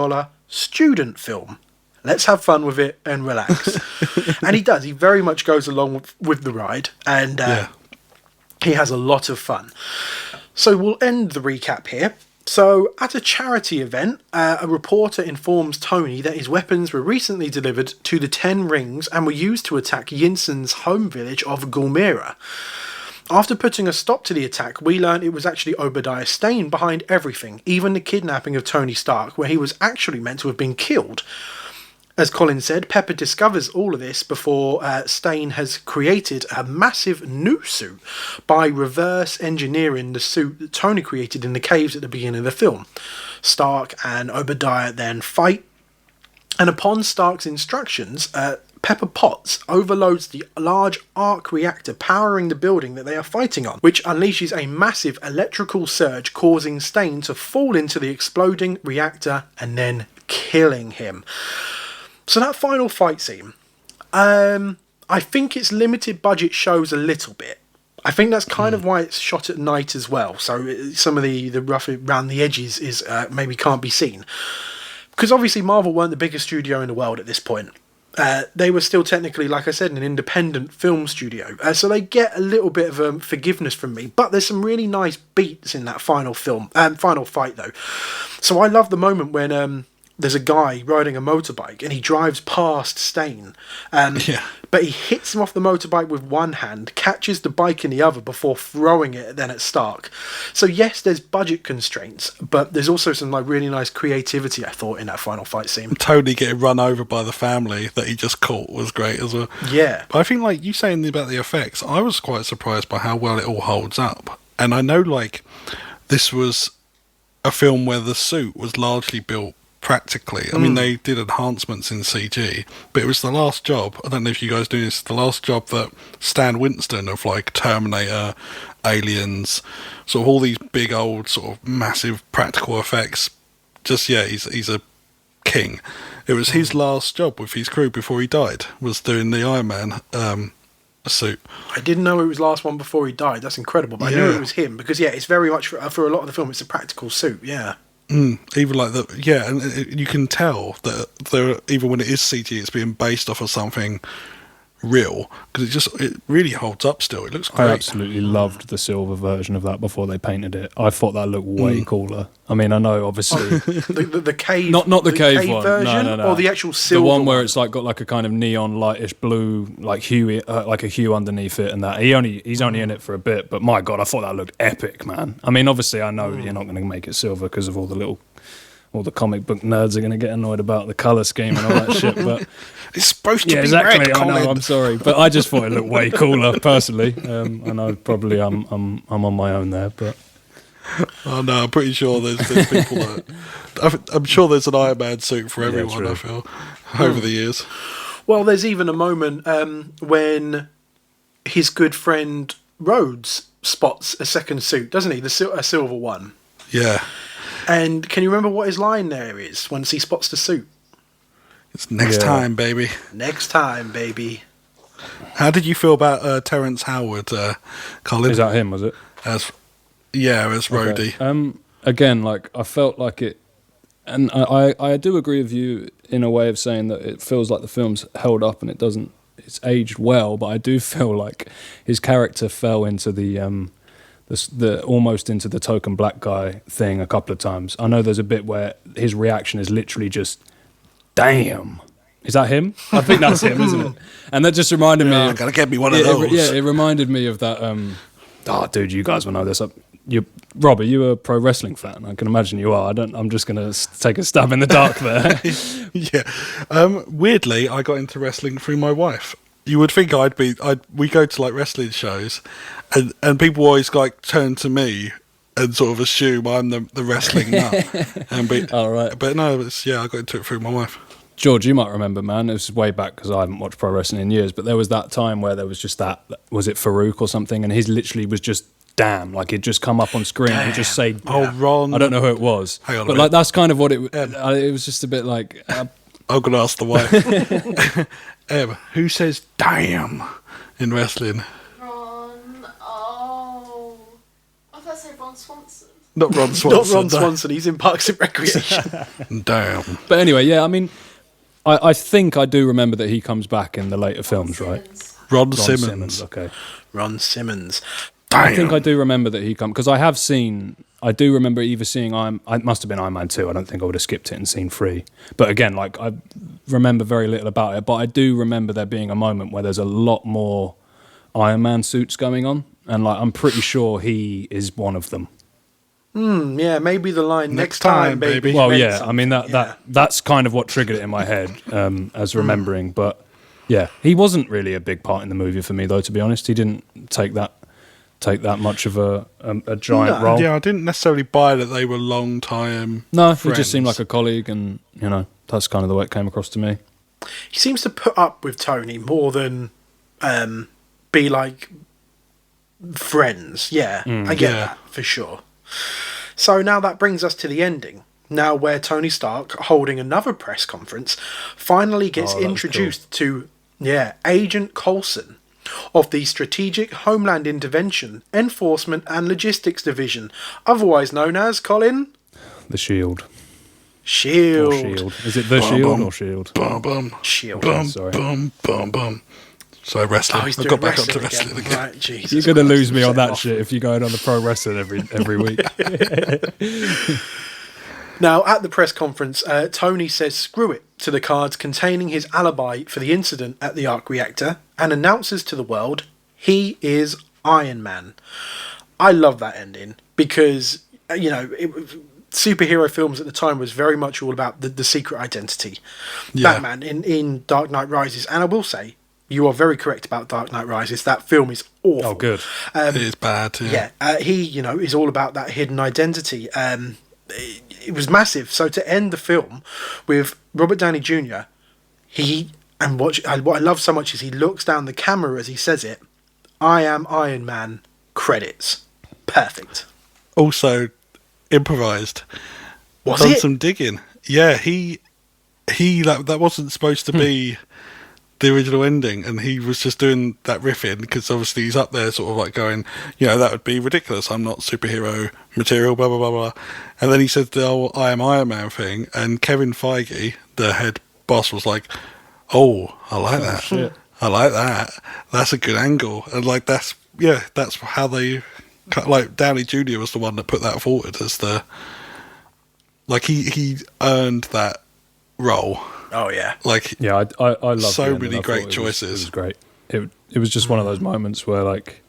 student film. Let's have fun with it and relax." And he does. He very much goes along with the ride, and he has a lot of fun. So we'll end the recap here. So, at a charity event, a reporter informs Tony that his weapons were recently delivered to the Ten Rings and were used to attack Yinsen's home village of Gulmira. After putting a stop to the attack, we learn it was actually Obadiah Stane behind everything, even the kidnapping of Tony Stark, where he was actually meant to have been killed. As Colin said, Pepper discovers all of this before Stane has created a massive new suit by reverse engineering the suit that Tony created in the caves at the beginning of the film. Stark and Obadiah then fight, and upon Stark's instructions, Pepper Potts overloads the large arc reactor powering the building that they are fighting on, which unleashes a massive electrical surge, causing Stane to fall into the exploding reactor and then killing him. So that final fight scene, I think its limited budget shows a little bit. I think that's kind of why it's shot at night as well. So some of the rough around the edges is maybe can't be seen. Because obviously Marvel weren't the biggest studio in the world at this point. They were still technically, like I said, an independent film studio. So they get a little bit of forgiveness from me. But there's some really nice beats in that final fight though. So I love the moment when there's a guy riding a motorbike and he drives past Stane. But he hits him off the motorbike with one hand, catches the bike in the other before throwing it then at Stark. So yes, there's budget constraints, but there's also some really nice creativity, I thought, in that final fight scene. Totally getting run over by the family that he just caught was great as well. Yeah. But I think you saying about the effects, I was quite surprised by how well it all holds up. And I know this was a film where the suit was largely built practically. I mean, they did enhancements in CG, but it was the last job, I don't know if you guys do this, the last job that Stan Winston of Terminator, Aliens, sort of all these big old sort of massive practical effects, he's a king. It was his last job with his crew before he died, was doing the Iron Man suit. I didn't know it was the last one before he died. That's incredible, but I knew it was him, because it's very much for a lot of the film it's a practical suit. Even and you can tell that even when it is CG, it's being based off of something real, because it really holds up still. It looks great. I absolutely loved the silver version of that before they painted it. I thought that looked way cooler. I mean, I know obviously the cave, not the cave one, version, no. or the actual silver, the one where it's got a kind of neon lightish blue, hue, like a hue underneath it, and that he's only in it for a bit. But my God, I thought that looked epic, man. I mean, obviously, I know you're not going to make it silver because of all the little all the comic book nerds are going to get annoyed about the color scheme and all that shit. But It's supposed to yeah, be exactly. red, I Colin. know. I'm sorry, but I just thought it looked way cooler personally. I know probably I'm on my own there, but Oh no, I'm pretty sure there's people that. I'm sure there's an Iron Man suit for everyone. true. I feel over the years. Well, there's even a moment when his good friend Rhodes spots a second suit, doesn't he? A silver one. Yeah, And can you remember what his line there is once he spots the suit? it's next Yeah. time, baby. Next time, baby. How did you feel about Terrence Howard, Colin? is that him? Was it? as Rhodey? Okay. Again, like I felt like it, and I do agree with you in a way of saying that it feels like the film's held up and it's aged well, but I do feel like his character fell into the almost into the token black guy thing a couple of times. I know there's a bit where his reaction is literally just, "Damn." Is that him? I think that's him, isn't it? And that just reminded me. Gotta get me one of It those. reminded me of that. Oh, dude, you guys will know this. Rob, are you a pro wrestling fan? I can imagine you are. I'm just going to take a stab in the dark there. Yeah. Weirdly, I got into wrestling through my wife. You would think we go to like wrestling shows, and people always like turn to me and sort of assume I'm the wrestling nut. All right. But no, I got into it through my wife. George, you might remember, man. It was way back because I haven't watched pro wrestling in years. But there was that time where there was just that. Was it Farouk or something? And his literally was just damn, like he'd just come up on screen. He'd just say, Oh, Ron. I don't know who it was, Hang on a but minute. like that's kind of what it. It was just a bit like. I'm gonna ask the wife. Who says "damn" in wrestling? Ron. Oh. I thought I said Ron Swanson. Not Ron Swanson. Not Ron Swanson, he's in Parks and Recreation. Damn. But anyway, yeah, I mean, I think I do remember that he comes back in the later films, right? Simmons. Ron Ron Simmons. Okay. Ron Simmons. Damn. I think I do remember that he comes because I do remember either seeing it must have been Iron Man 2. I don't think I would have skipped it and seen 3. But again, like I remember very little about it. But I do remember there being a moment where there's a lot more Iron Man suits going on, and like I'm pretty sure he is one of them. Yeah, maybe the line next time, baby. Well, meant yeah, I something. mean that's kind of what triggered it in my head as remembering. But yeah, he wasn't really a big part in the movie for me, though. To be honest, he didn't take that much of a giant No. role. Yeah, I didn't necessarily buy that they were long time. No, he friends. just seemed like a colleague, and that's kind of the way it came across to me. He seems to put up with Tony more than be like friends. Yeah, I get yeah. that for sure. So now that brings us to the ending. Now where Tony Stark, holding another press conference, finally gets Oh, that was introduced to Agent Coulson of the Strategic Homeland Intervention, Enforcement and Logistics Division, otherwise known as Colin The Shield. Shield. Or Shield. Is it the Bum, Shield bum, or Shield? Bum bum. Shield. Bum Sorry. bum bum bum. So wrestling. Oh, he's I doing got back onto wrestling wrestling again. Right, Jesus You're going to Christ, lose me I'm on that set shit if you're going on the pro wrestling every week. Now, at the press conference, Tony says screw it to the cards containing his alibi for the incident at the arc reactor and announces to the world he is Iron Man. I love that ending because, superhero films at the time was very much all about the secret identity. Yeah. Batman in Dark Knight Rises, and I will say, you are very correct about Dark Knight Rises. That film is awful. Oh, good. It is bad. Yeah. He, is all about that hidden identity. It was massive. So to end the film with Robert Downey Jr., what I love so much is he looks down the camera as he says it. I am Iron Man. Credits. Perfect. Also improvised. Was Done it? some digging. Yeah, he that wasn't supposed to be the original ending, and he was just doing that riffing because obviously he's up there sort of like going, that would be ridiculous. I'm not superhero material, blah blah blah blah. And then he said the whole I am Iron Man thing, and Kevin Feige, the head boss, was like, "Oh, I like that. shit. I like that. That's a good angle." And like that's how they like Downey Jr. was the one that put that forward as the like he earned that role. Oh, yeah. Like Yeah, I love So the ending. many I thought great it choices. Was great. It was just one of those moments where, like,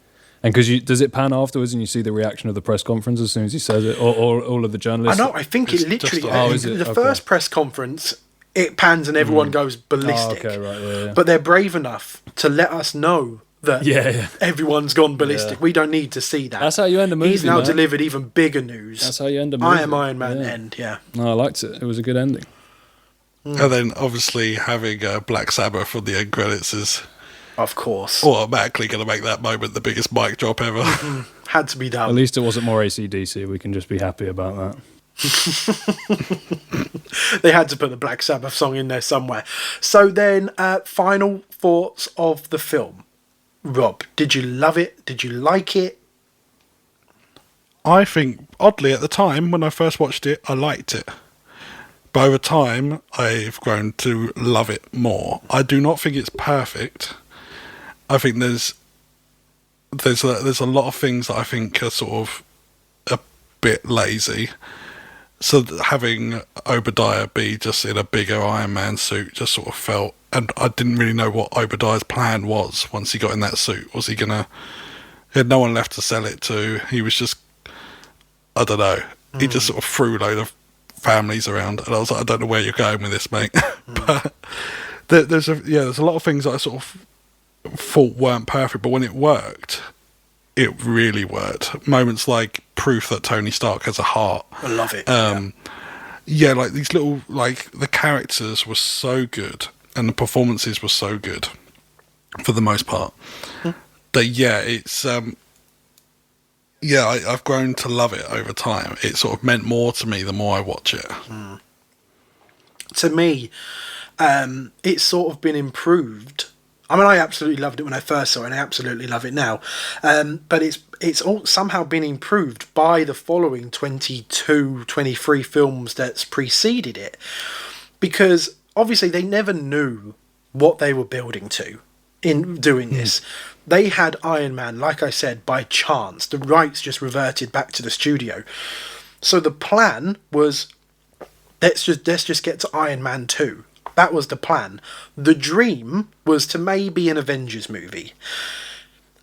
And because does it pan afterwards and you see the reaction of the press conference as soon as he says it, or all of the journalists? I know. I think it It's literally. just- Oh, is it? The Okay. first press conference, it pans and everyone goes ballistic. Oh, okay, right, yeah. But they're brave enough to let us know that Yeah. everyone's gone ballistic. Yeah. We don't need to see that. That's how you end a movie, He's now man. delivered even bigger news. That's how you end a movie. I am Iron Man end, yeah. No, I liked it. It was a good ending. And then obviously having Black Sabbath on the end credits is Of course. automatically going to make that moment the biggest mic drop ever. Had to be done. At least it wasn't more AC/DC. We can just be happy about that. They had to put the Black Sabbath song in there somewhere. So then, final thoughts of the film. Rob, did you love it? Did you like it? I think, oddly, at the time when I first watched it, I liked it. But over time, I've grown to love it more. I do not think it's perfect. I think there's a lot of things that I think are sort of a bit lazy. So having Obadiah be just in a bigger Iron Man suit just sort of felt, and I didn't really know what Obadiah's plan was once he got in that suit. Was he gonna? He had no one left to sell it to. He was just, I don't know. He just sort of threw a load of families around, and I was like, I don't know where you're going with this, mate. But there's a lot of things that I sort of thought weren't perfect, but when it worked, it really worked. Moments like proof that Tony Stark has a heart. I love it. Yeah, like these little, like the characters were so good and the performances were so good for the most part. That it's I've grown to love it over time. It sort of meant more to me the more I watch it. To me, it's sort of been improved. I mean, I absolutely loved it when I first saw it, and I absolutely love it now. But it's all somehow been improved by the following 22, 23 films that's preceded it. Because, obviously, they never knew what they were building to in doing this. They had Iron Man, like I said, by chance. The rights just reverted back to the studio. So the plan was, let's just get to Iron Man 2. That was the plan. The dream was to maybe an Avengers movie.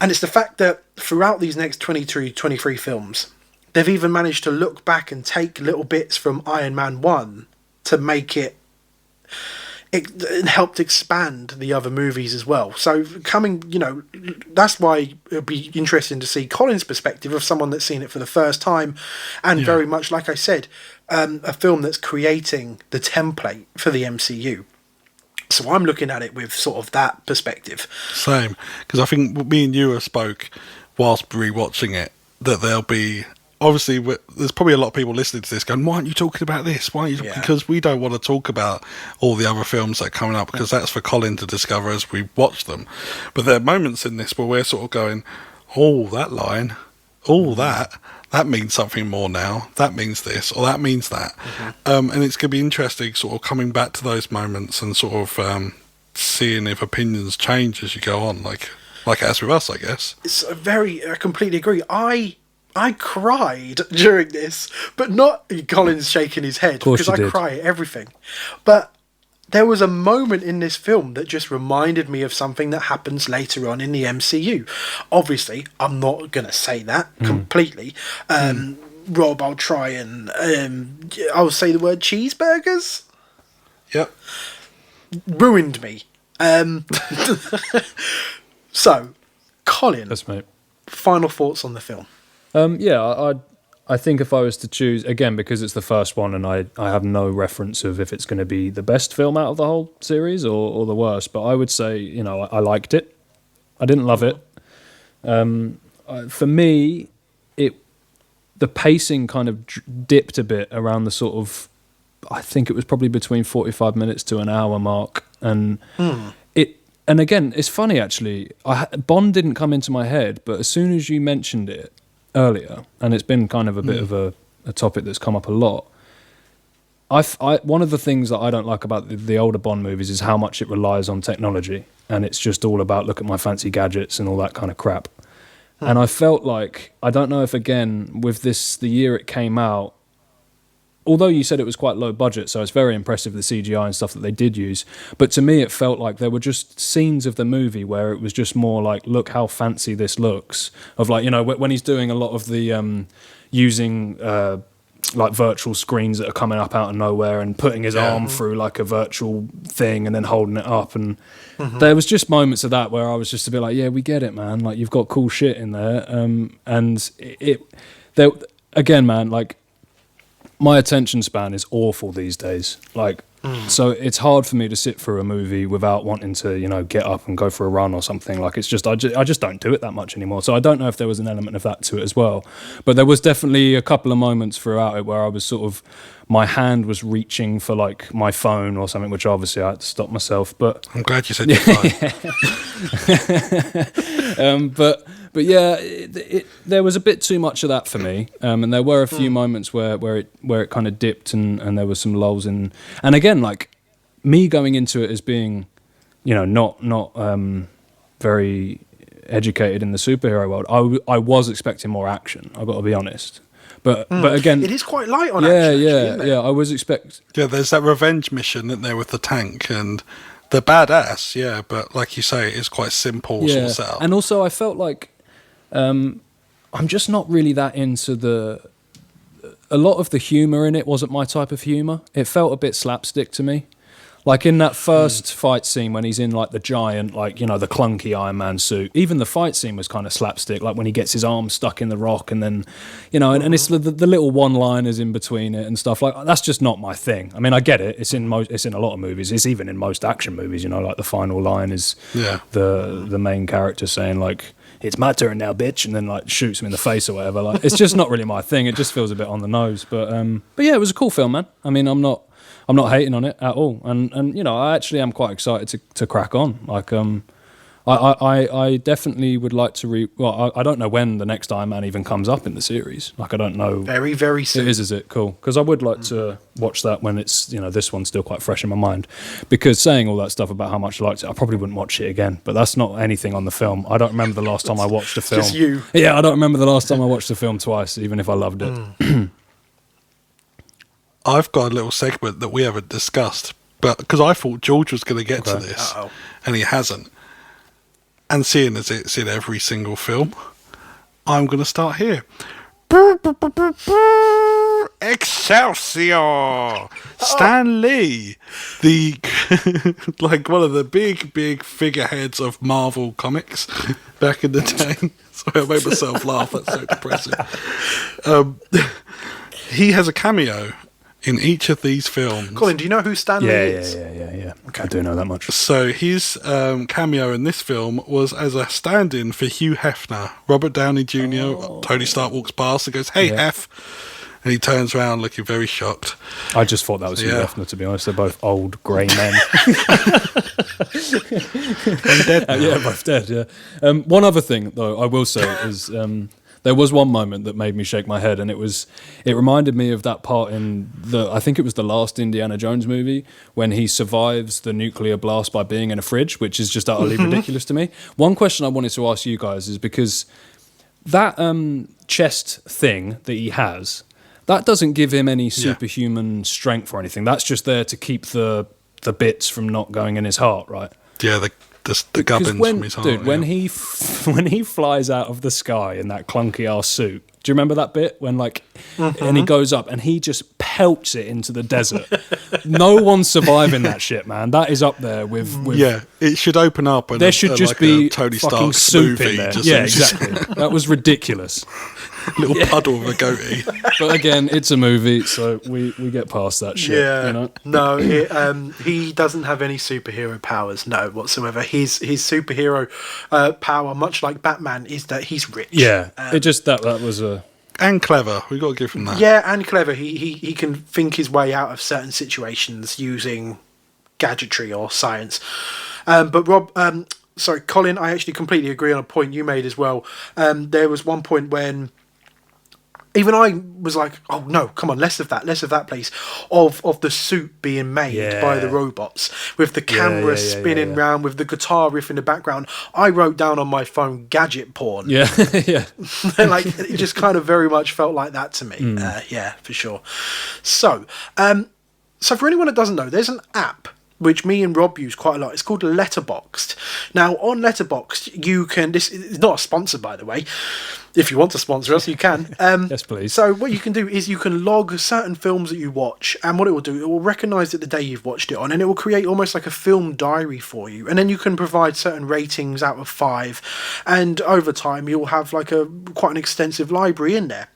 And it's the fact that throughout these next 23 films, they've even managed to look back and take little bits from Iron Man 1 to make it helped expand the other movies as well. So that's why it'll be interesting to see Colin's perspective of someone that's seen it for the first time, and very much, like I said, a film that's creating the template for the MCU. So I'm looking at it with sort of that perspective. Same, because I think me and you have spoke whilst rewatching it that there'll be, obviously there's probably a lot of people listening to this going, why aren't you talking about this? Why aren't you? Because we don't want to talk about all the other films that are coming up, because that's for Colin to discover as we watch them. But there are moments in this where we're sort of going, oh, that line, oh, that means something more now. That means this, or that means that. And it's going to be interesting sort of coming back to those moments and sort of seeing if opinions change as you go on, like as with us, I guess. I completely agree. I cried during this, but not, Colin's shaking his head, because I cry at everything. But there was a moment in this film that just reminded me of something that happens later on in the MCU. Obviously, I'm not going to say that completely. Rob, I'll try and I'll say the word cheeseburgers. Yep. Ruined me. So, Colin, That's mate. final thoughts on the film. I think if I was to choose, again, because it's the first one and I have no reference of if it's going to be the best film out of the whole series or the worst, but I would say, I liked it. I didn't love it. For me, the pacing kind of dipped a bit around the sort of, I think it was probably between 45 minutes to an hour mark. And and again, it's funny actually, Bond didn't come into my head, but as soon as you mentioned it earlier, and it's been kind of a bit of a topic that's come up a lot, one of the things that I don't like about the older Bond movies is how much it relies on technology, and it's just all about look at my fancy gadgets and all that kind of crap. And I felt like, I don't know if again, with this, the year it came out, although you said it was quite low budget, so it's very impressive the CGI and stuff that they did use. But to me, it felt like there were just scenes of the movie where it was just more like, look how fancy this looks. Of like, you know, when he's doing a lot of the using like virtual screens that are coming up out of nowhere and putting his arm through like a virtual thing and then holding it up. And there was just moments of that where I was just a bit like, yeah, we get it, man. Like, you've got cool shit in there. And there again, man, like, my attention span is awful these days. Like, so it's hard for me to sit through a movie without wanting to, you know, get up and go for a run or something. Like, it's just, I just don't do it that much anymore. So I don't know if there was an element of that to it as well. But there was definitely a couple of moments throughout it where I was sort of, my hand was reaching for like my phone or something, which obviously I had to stop myself. But I'm glad you said your phone. But yeah, there was a bit too much of that for me, and there were a few moments where it kind of dipped, and there was some lulls in. And again, like, me going into it as being, you know, not very educated in the superhero world, I was expecting more action. I've got to be honest. But again, it is quite light on action. Yeah. I was expect. Yeah, there's that revenge mission, isn't there, with the tank, and they're badass. Yeah, but like you say, it's quite simple sort of setup. And also, I felt like I'm just not really that into a lot of the humour in it wasn't my type of humour. It felt a bit slapstick to me. Like in that first fight scene when he's in like the giant, like, you know, the clunky Iron Man suit, even the fight scene was kind of slapstick, like when he gets his arm stuck in the rock and then, you know, and it's the little one-liners in between it and stuff. Like, that's just not my thing. I mean, I get it. It's in a lot of movies. It's even in most action movies, you know, like the final line is the main character saying like, it's my turn now, bitch, and then like shoots him in the face or whatever. Like, it's just not really my thing. It just feels a bit on the nose. But yeah, it was a cool film, man. I mean, I'm not hating on it at all, and you know, I actually am quite excited to crack on. Like, I definitely would like to I don't know when the next Iron Man even comes up in the series. Like, I don't know. Very, very soon. Is it? Cool. Because I would like to watch that when it's, you know, this one's still quite fresh in my mind. Because saying all that stuff about how much I liked it, I probably wouldn't watch it again. But that's not anything on the film. I don't remember the last time I watched a film. Just you. Yeah, I don't remember the last time I watched a film twice, even if I loved it. I've got a little segment that we haven't discussed, but because I thought George was going to get to this, and he hasn't. And seeing as it's in every single film, I'm going to start here. Excelsior! Stan Lee, the like one of the big figureheads of Marvel Comics back in the day. Sorry, I made myself laugh. That's so depressing. He has a cameo in each of these films. Colin, do you know who Stan Lee is? Yeah. Okay, I do know that much. So his cameo in this film was as a stand-in for Hugh Hefner. Robert Downey Jr. Tony Stark walks past and goes, "Hey, Hef," and he turns around looking very shocked. I just thought that was Hugh Hefner, to be honest. They're both old grey men. I'm dead now. Yeah, both dead. Yeah. One other thing, though, I will say is. There was one moment that made me shake my head, and it reminded me of that part in I think it was the last Indiana Jones movie, when he survives the nuclear blast by being in a fridge, which is just utterly ridiculous to me. One question I wanted to ask you guys is, because that chest thing that he has, that doesn't give him any superhuman strength or anything. That's just there to keep the bits from not going in his heart, right? Yeah, the gubbins from his heart. Dude, when he flies out of the sky in that clunky ass suit, do you remember that bit when like, and he goes up and he just pelts it into the desert? No one's surviving that shit, man. That is up there with yeah. It should open up and there should just like be a Tony fucking Stark soup smoothie. in there. Just Yeah, exactly. That was ridiculous. Little puddle of a goatee. But again, it's a movie, so we get past that shit. Yeah, you know? No, he doesn't have any superhero powers, no, whatsoever. His superhero power, much like Batman, is that he's rich. Yeah, it just that was a. And clever. We've got to give him that. Yeah, and clever. He can think his way out of certain situations using gadgetry or science. But Colin, I actually completely agree on a point you made as well. There was one point when Even I was like, oh no, come on, less of that, please. Of the suit being made by the robots, with the camera spinning round, with the guitar riff in the background. I wrote down on my phone gadget porn. Yeah, yeah. Like, it just kind of very much felt like that to me. Yeah, for sure. So for anyone that doesn't know, there's an app which me and Rob use quite a lot. It's called Letterboxd. Now, on Letterboxd, you can... This is not a sponsor, by the way. If you want to sponsor us, you can. Yes, please. So what you can do is you can log certain films that you watch, and what it will do, it will recognise that the day you've watched it on, and it will create almost like a film diary for you. And then you can provide certain ratings out of 5, and over time, you'll have like quite an extensive library in there.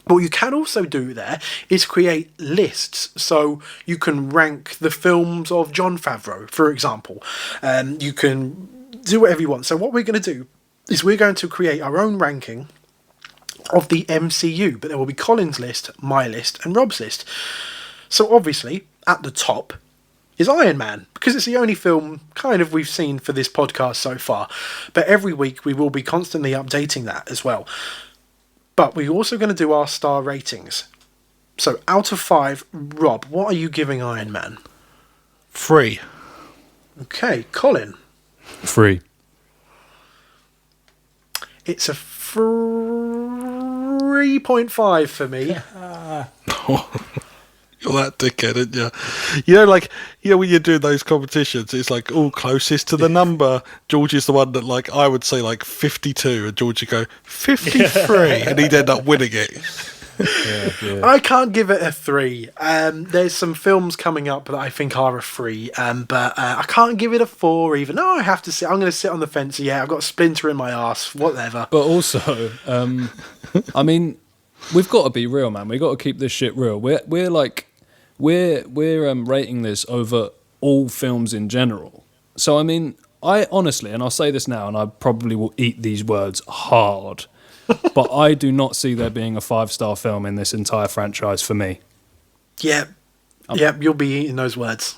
But what you can also do there is create lists, so you can rank the films of Jon Favreau, for example. You can do whatever you want. So what we're going to do is we're going to create our own ranking of the MCU, but there will be Colin's list, my list, and Rob's list. So obviously, at the top is Iron Man, because it's the only film kind of we've seen for this podcast so far. But every week we will be constantly updating that as well. But we're also going to do our star ratings. So, out of 5, Rob, what are you giving Iron Man? 3. Okay, Colin. 3. It's a 3.5 for me. You're that dickhead, aren't you? You know, like, when you do those competitions, it's like all closest to the number. George is the one that, like, I would say, like, 52, and George would go, 53, and he'd end up winning it. Yeah. I can't give it a 3. There's some films coming up that I think are a 3, but I can't give it a 4 even. No, I have to sit. I'm going to sit on the fence. Yeah, I've got a splinter in my arse, whatever. But also, I mean, we've got to be real, man. We've got to keep this shit real. We're rating this over all films in general. So, I mean, I honestly, and I'll say this now, and I probably will eat these words hard, but I do not see there being a 5-star film in this entire franchise for me. Yeah, you'll be eating those words.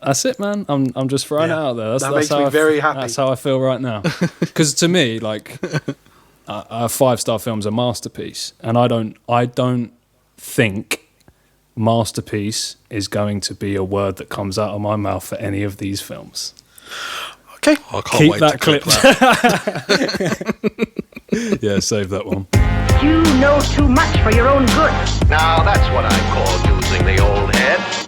That's it, man. I'm just throwing it out there. That makes me very happy. That's how I feel right now. Because to me, like, a 5-star film's a masterpiece, and I don't think masterpiece is going to be a word that comes out of my mouth for any of these films. Okay. I can't Keep wait that to clip. that. Yeah, save that one. You know too much for your own good. Now that's what I call using the old head.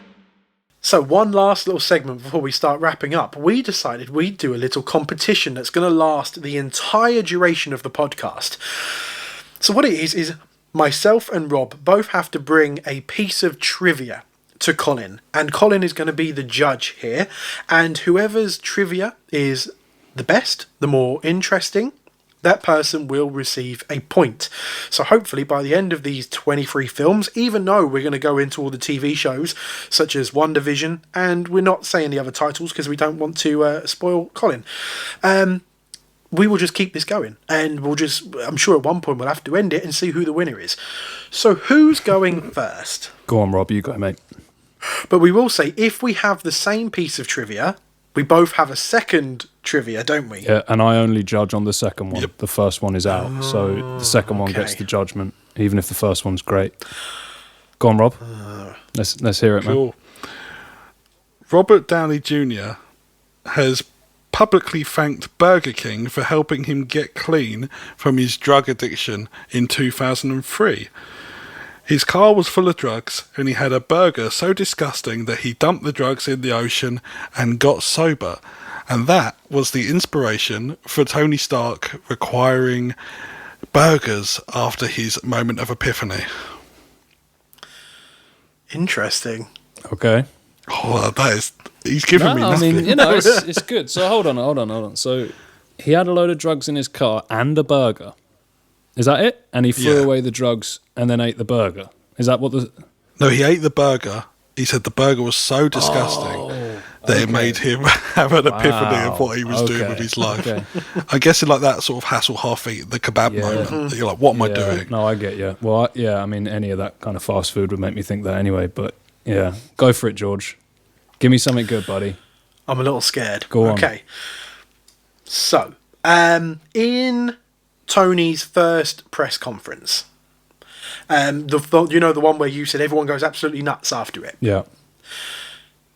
So one last little segment before we start wrapping up. We decided we'd do a little competition that's going to last the entire duration of the podcast. So what it is myself and Rob both have to bring a piece of trivia to Colin. And Colin is going to be the judge here. And whoever's trivia is the best, the more interesting, that person will receive a point. So hopefully by the end of these 23 films, even though we're going to go into all the TV shows such as WandaVision, and we're not saying the other titles because we don't want to spoil Colin, we will just keep this going, and I'm sure at one point we'll have to end it and see who the winner is. So who's going first? Go on, Rob, you go, mate. But we will say, if we have the same piece of trivia, we both have a second trivia, don't we? Yeah, and I only judge on the second one. Yep. The first one is out, so the second one gets the judgment, even if the first one's great. Go on, Rob. Let's hear it, man. Cool. Robert Downey Jr. has publicly thanked Burger King for helping him get clean from his drug addiction in 2003. His car was full of drugs, and he had a burger so disgusting that he dumped the drugs in the ocean and got sober. And that was the inspiration for Tony Stark requiring burgers after his moment of epiphany. Interesting. Okay. Oh, he's giving me nothing. I mean, you know, it's good. So hold on. So he had a load of drugs in his car and a burger. Is that it? And he threw away the drugs and then ate the burger. Is that what the... No, he ate the burger. He said the burger was so disgusting that it made him have an epiphany of what he was doing with his life. Okay. I guess in like that sort of Hasselhoff the kebab moment, that you're like, what am I doing? No, I get you. Well, I mean, any of that kind of fast food would make me think that anyway. But yeah, go for it, George. Give me something good, buddy. I'm a little scared. Go on. Okay. So, in Tony's first press conference, The one where you said everyone goes absolutely nuts after it. Yeah.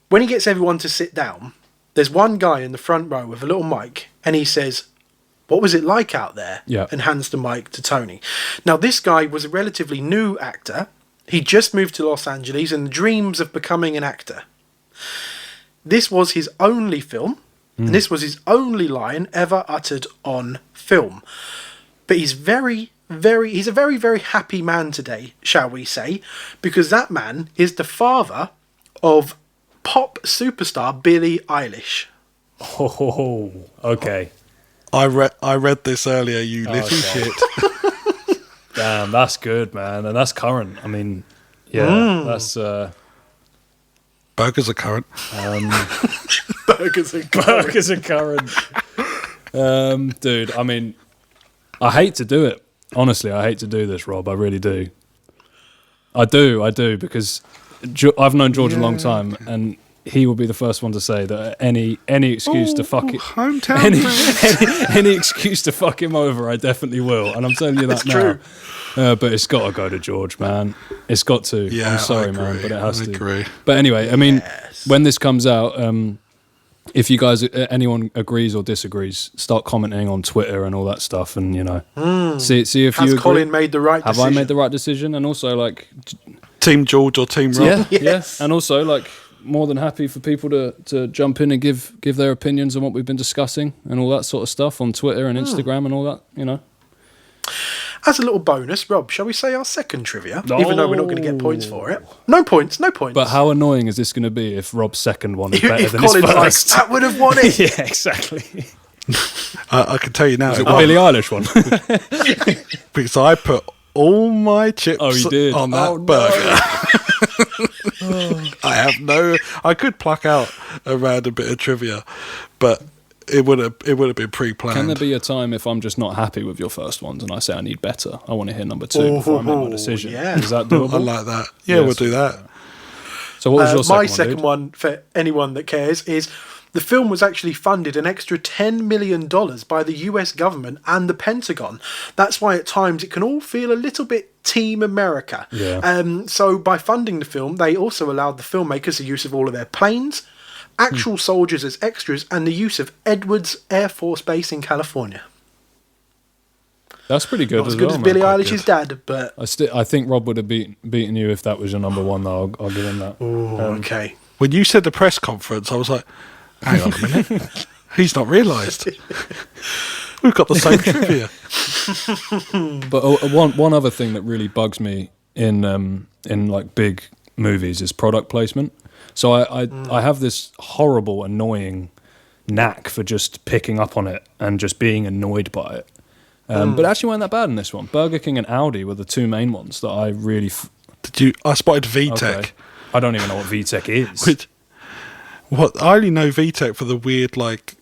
When he gets everyone to sit down, there's one guy in the front row with a little mic, and he says, "What was it like out there?" Yeah. And hands the mic to Tony. Now, this guy was a relatively new actor. He just moved to Los Angeles and dreams of becoming an actor. This was his only film, and this was his only line ever uttered on film. But he's he's a very, very happy man today, shall we say, because that man is the father of pop superstar Billie Eilish. Oh, okay. I read this earlier, you little shit. Damn, that's good, man. And that's current. I mean, yeah, that's... Burgers are current. Burgers and Burgers are current. Dude, I mean, I hate to do it. Honestly, I hate to do this, Rob. I really do. I do, because I've known George a long time, and he will be the first one to say that any excuse to fuck it, hometown any excuse to fuck him over, I definitely will, and I'm telling you that now. True. But it's got to go to George, man. It's got to. Yeah, I'm sorry, I agree. man, but it has to. Agree. But anyway, I mean, when this comes out, if you guys, anyone agrees or disagrees, start commenting on Twitter and all that stuff, and see if you agree. Colin made the right decision? Have I made the right decision? And also, like, Team George or Team Rob? Yeah, and also, like, more than happy for people to jump in and give their opinions on what we've been discussing and all that sort of stuff on Twitter and Instagram and all that, As a little bonus, Rob, shall we say our second trivia? Even though we're not going to get points for it. No points. But how annoying is this going to be if Rob's second one is better if than Colin's his first? like, that would have won it. Yeah, exactly. I can tell you now. The Billie Eilish one. Because I put all my chips Oh, you did? on that burger. I could pluck out a random bit of trivia, but it would have been pre-planned. Can there be a time if I'm just not happy with your first ones and I say I need better? I want to hear number 2 before I make my decision. Yeah. Is that doable? I like that. Yeah, we'll do that. So what was your second my one, second dude? one, for anyone that cares, is the film was actually funded an extra $10 million by the US government and the Pentagon. That's why at times it can all feel a little bit Team America. Yeah. So by funding the film, they also allowed the filmmakers the use of all of their planes, actual soldiers as extras, and the use of Edwards Air Force Base in California. That's pretty good. Not as good as Billie Eilish's dad, but... I think Rob would have beaten you if that was your number one, though. I'll give him that. Okay. When you said the press conference, I was like, hang on a minute. He's not realised. We've got the same trivia. But one other thing that really bugs me in like big movies is product placement. So I have this horrible, annoying knack for just picking up on it and just being annoyed by it. But it actually weren't that bad in this one. Burger King and Audi were the two main ones that I really... I spotted VTech. Okay. I don't even know what VTech is. I only know VTech for the weird, like,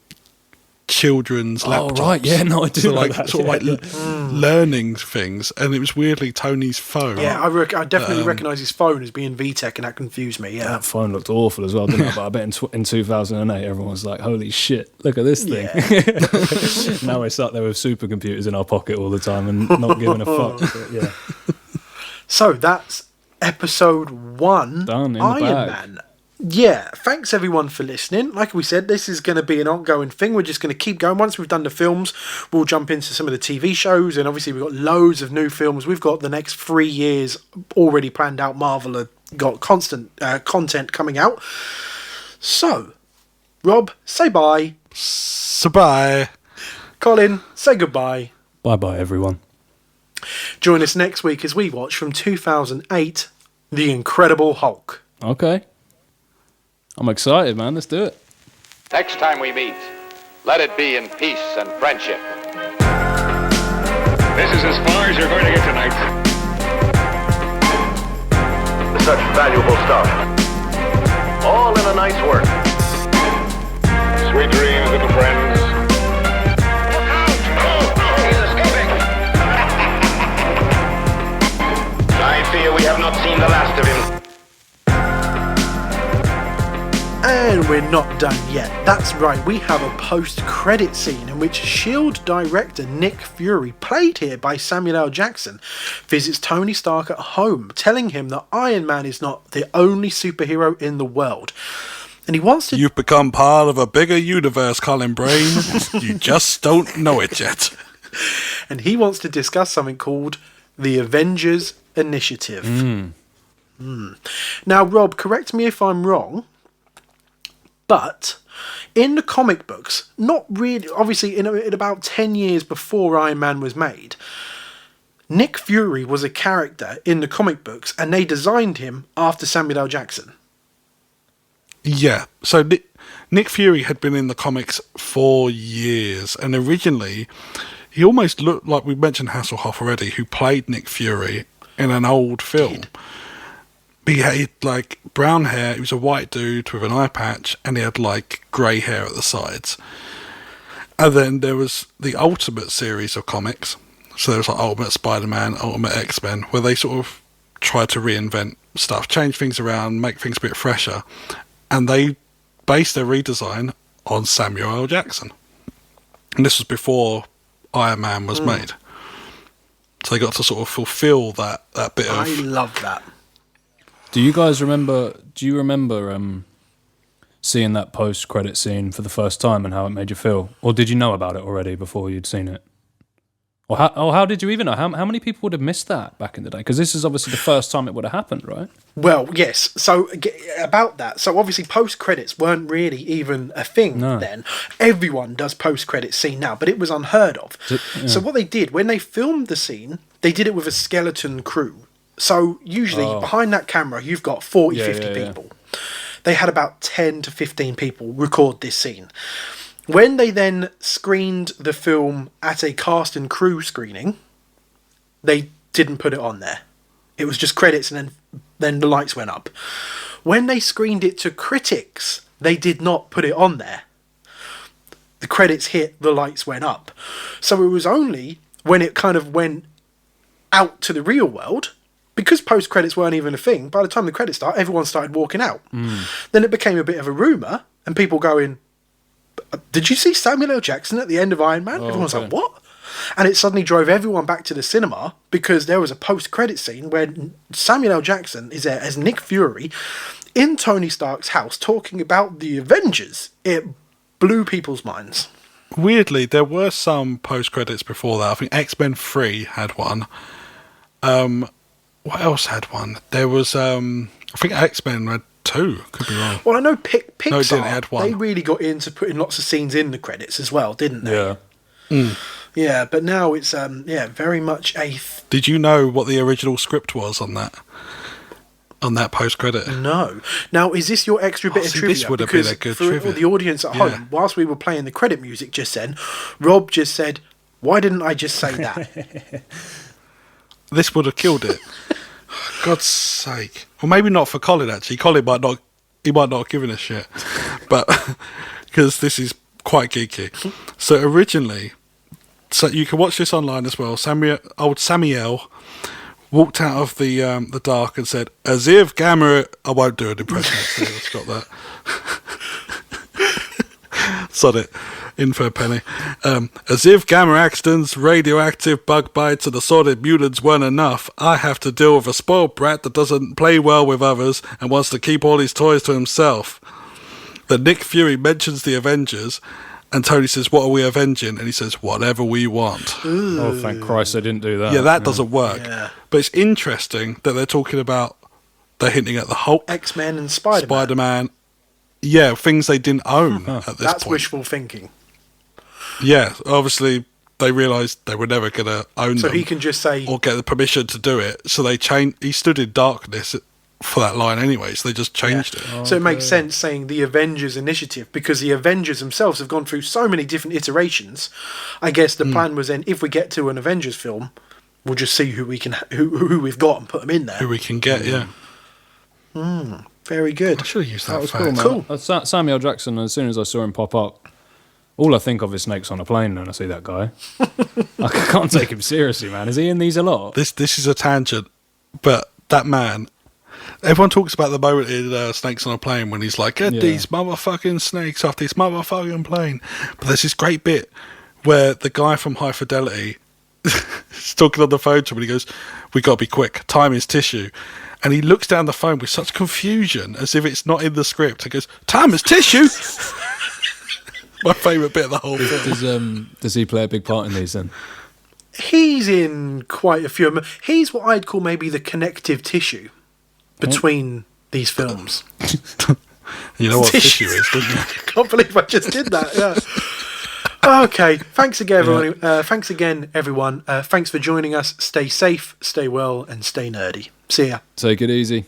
children's laptops. Oh, right, yeah, no, I do so, know like, that. sort of like learning things, and it was weirdly Tony's phone. Yeah, I definitely recognise his phone as being VTech, and that confused me, yeah. That phone looked awful as well, didn't it? But I bet in 2008, everyone was like, holy shit, look at this thing. Yeah. Now we're sat there with supercomputers in our pocket all the time and not giving a fuck. But yeah. So that's episode 1, Done, in the Iron bag. Man. Yeah, thanks everyone for listening. Like we said, this is going to be an ongoing thing. We're just going to keep going. Once we've done the films, we'll jump into some of the TV shows, and obviously we've got loads of new films. We've got the next 3 years already planned out. Marvel have got constant content coming out. So, Rob, say bye. So bye. Colin, say goodbye. Bye-bye, everyone. Join us next week as we watch from 2008, The Incredible Hulk. Okay. I'm excited, man. Let's do it. Next time we meet, let it be in peace and friendship. This is as far as you're going to get tonight. Such valuable stuff. All in a nice work. Sweet dreams, little friends. He's escaping. I fear we have not seen the last of him. And we're not done yet. That's right, we have a post-credit scene in which S.H.I.E.L.D. director Nick Fury, played here by Samuel L. Jackson, visits Tony Stark at home, telling him that Iron Man is not the only superhero in the world. And he wants to... You've become part of a bigger universe, Colin Brain. You just don't know it yet. And he wants to discuss something called the Avengers Initiative. Now, Rob, correct me if I'm wrong, but in the comic books, not really, obviously in about 10 years before Iron Man was made, Nick Fury was a character in the comic books and they designed him after Samuel L. Jackson. Yeah, so Nick Fury had been in the comics for years, and originally he almost looked like, we mentioned Hasselhoff already, who played Nick Fury in an old film. He had like brown hair, he was a white dude with an eye patch, and he had like grey hair at the sides. And then there was the Ultimate series of comics, so there was like Ultimate Spider-Man, Ultimate X-Men, where they sort of tried to reinvent stuff, change things around, make things a bit fresher, and they based their redesign on Samuel L. Jackson. And this was before Iron Man was made. So they got to sort of fulfill that bit of... I love that. Do you guys remember? Do you remember seeing that post-credit scene for the first time and how it made you feel, or did you know about it already before you'd seen it? Or how did you even know? How many people would have missed that back in the day? Because this is obviously the first time it would have happened, right? Well, yes. So about that. So obviously post-credits weren't really even a thing then. Everyone does post-credit scene now, but it was unheard of. So what they did, when they filmed the scene, they did it with a skeleton crew. So usually behind that camera, you've got 40, 50 people. They had about 10 to 15 people record this scene. When they then screened the film at a cast and crew screening, they didn't put it on there. It was just credits and then the lights went up. When they screened it to critics, they did not put it on there. The credits hit, the lights went up. So it was only when it kind of went out to the real world, because post-credits weren't even a thing, by the time the credits started, everyone started walking out. Then it became a bit of a rumour, and people going, did you see Samuel L. Jackson at the end of Iron Man? Everyone's like, what? And it suddenly drove everyone back to the cinema because there was a post-credit scene where Samuel L. Jackson is there as Nick Fury in Tony Stark's house talking about the Avengers. It blew people's minds. Weirdly, there were some post-credits before that. I think X-Men 3 had one. What else had one? There was, I think X-Men had 2. Could be wrong. Well, I know Pixar, no, it didn't, it had 1. They really got into putting lots of scenes in the credits as well, didn't they? Yeah. Yeah, but now it's, very much a... Did you know what the original script was on that? On that post-credit? No. Now, is this your extra bit of trivia? This would have been a good trivia. For the audience at home, whilst we were playing the credit music just then, Rob just said, why didn't I just say that? This would have killed it. God's sake. Well, maybe not for Colin, actually. Colin might not have given a shit. But, because this is quite geeky. So originally, so you can watch this online as well, old Samuel walked out of the dark and said, as if Gamma... I won't do an impression, actually. I've got that. Sod it. In for a penny. As if gamma accidents, radioactive bug bites, and assorted mutants weren't enough, I have to deal with a spoiled brat that doesn't play well with others and wants to keep all his toys to himself. Then Nick Fury mentions the Avengers, and Tony says, what are we avenging? And he says, whatever we want. Ooh. Oh, thank Christ they didn't do that. Yeah, that doesn't work. Yeah. But it's interesting that they're talking about, they're hinting at the Hulk, X-Men and Spider-Man. Yeah, things they didn't own at this point. That's wishful thinking. Yeah, obviously they realised they were never going to own them. So he can just say... or get the permission to do it. So they changed... He stood in darkness for that line anyway, so they just changed it. So it makes sense saying the Avengers Initiative, because the Avengers themselves have gone through so many different iterations. I guess the plan was then, if we get to an Avengers film, we'll just see who we've got and put them in there. Who we can get, yeah. Very good. I should have used that. That was cool, man. Samuel Jackson, as soon as I saw him pop up, all I think of is Snakes on a Plane when I see that guy. I can't take him seriously, man. Is he in these a lot? This is a tangent, but that man, Everyone talks about the moment in Snakes on a Plane when he's like, get these motherfucking snakes off this motherfucking plane. But there's this great bit where the guy from High Fidelity is talking on the phone to him and he goes, we got to be quick. Time is tissue. And he looks down the phone with such confusion as if it's not in the script. He goes, time is tissue. My favourite bit of the whole film. Does he play a big part in these then? He's in quite a few of them. He's what I'd call maybe the connective tissue between these films. You know what tissue is, don't you? I can't believe I just did that. Yeah. Okay. Thanks again, everyone. Thanks for joining us. Stay safe, stay well, and stay nerdy. See ya. Take it easy.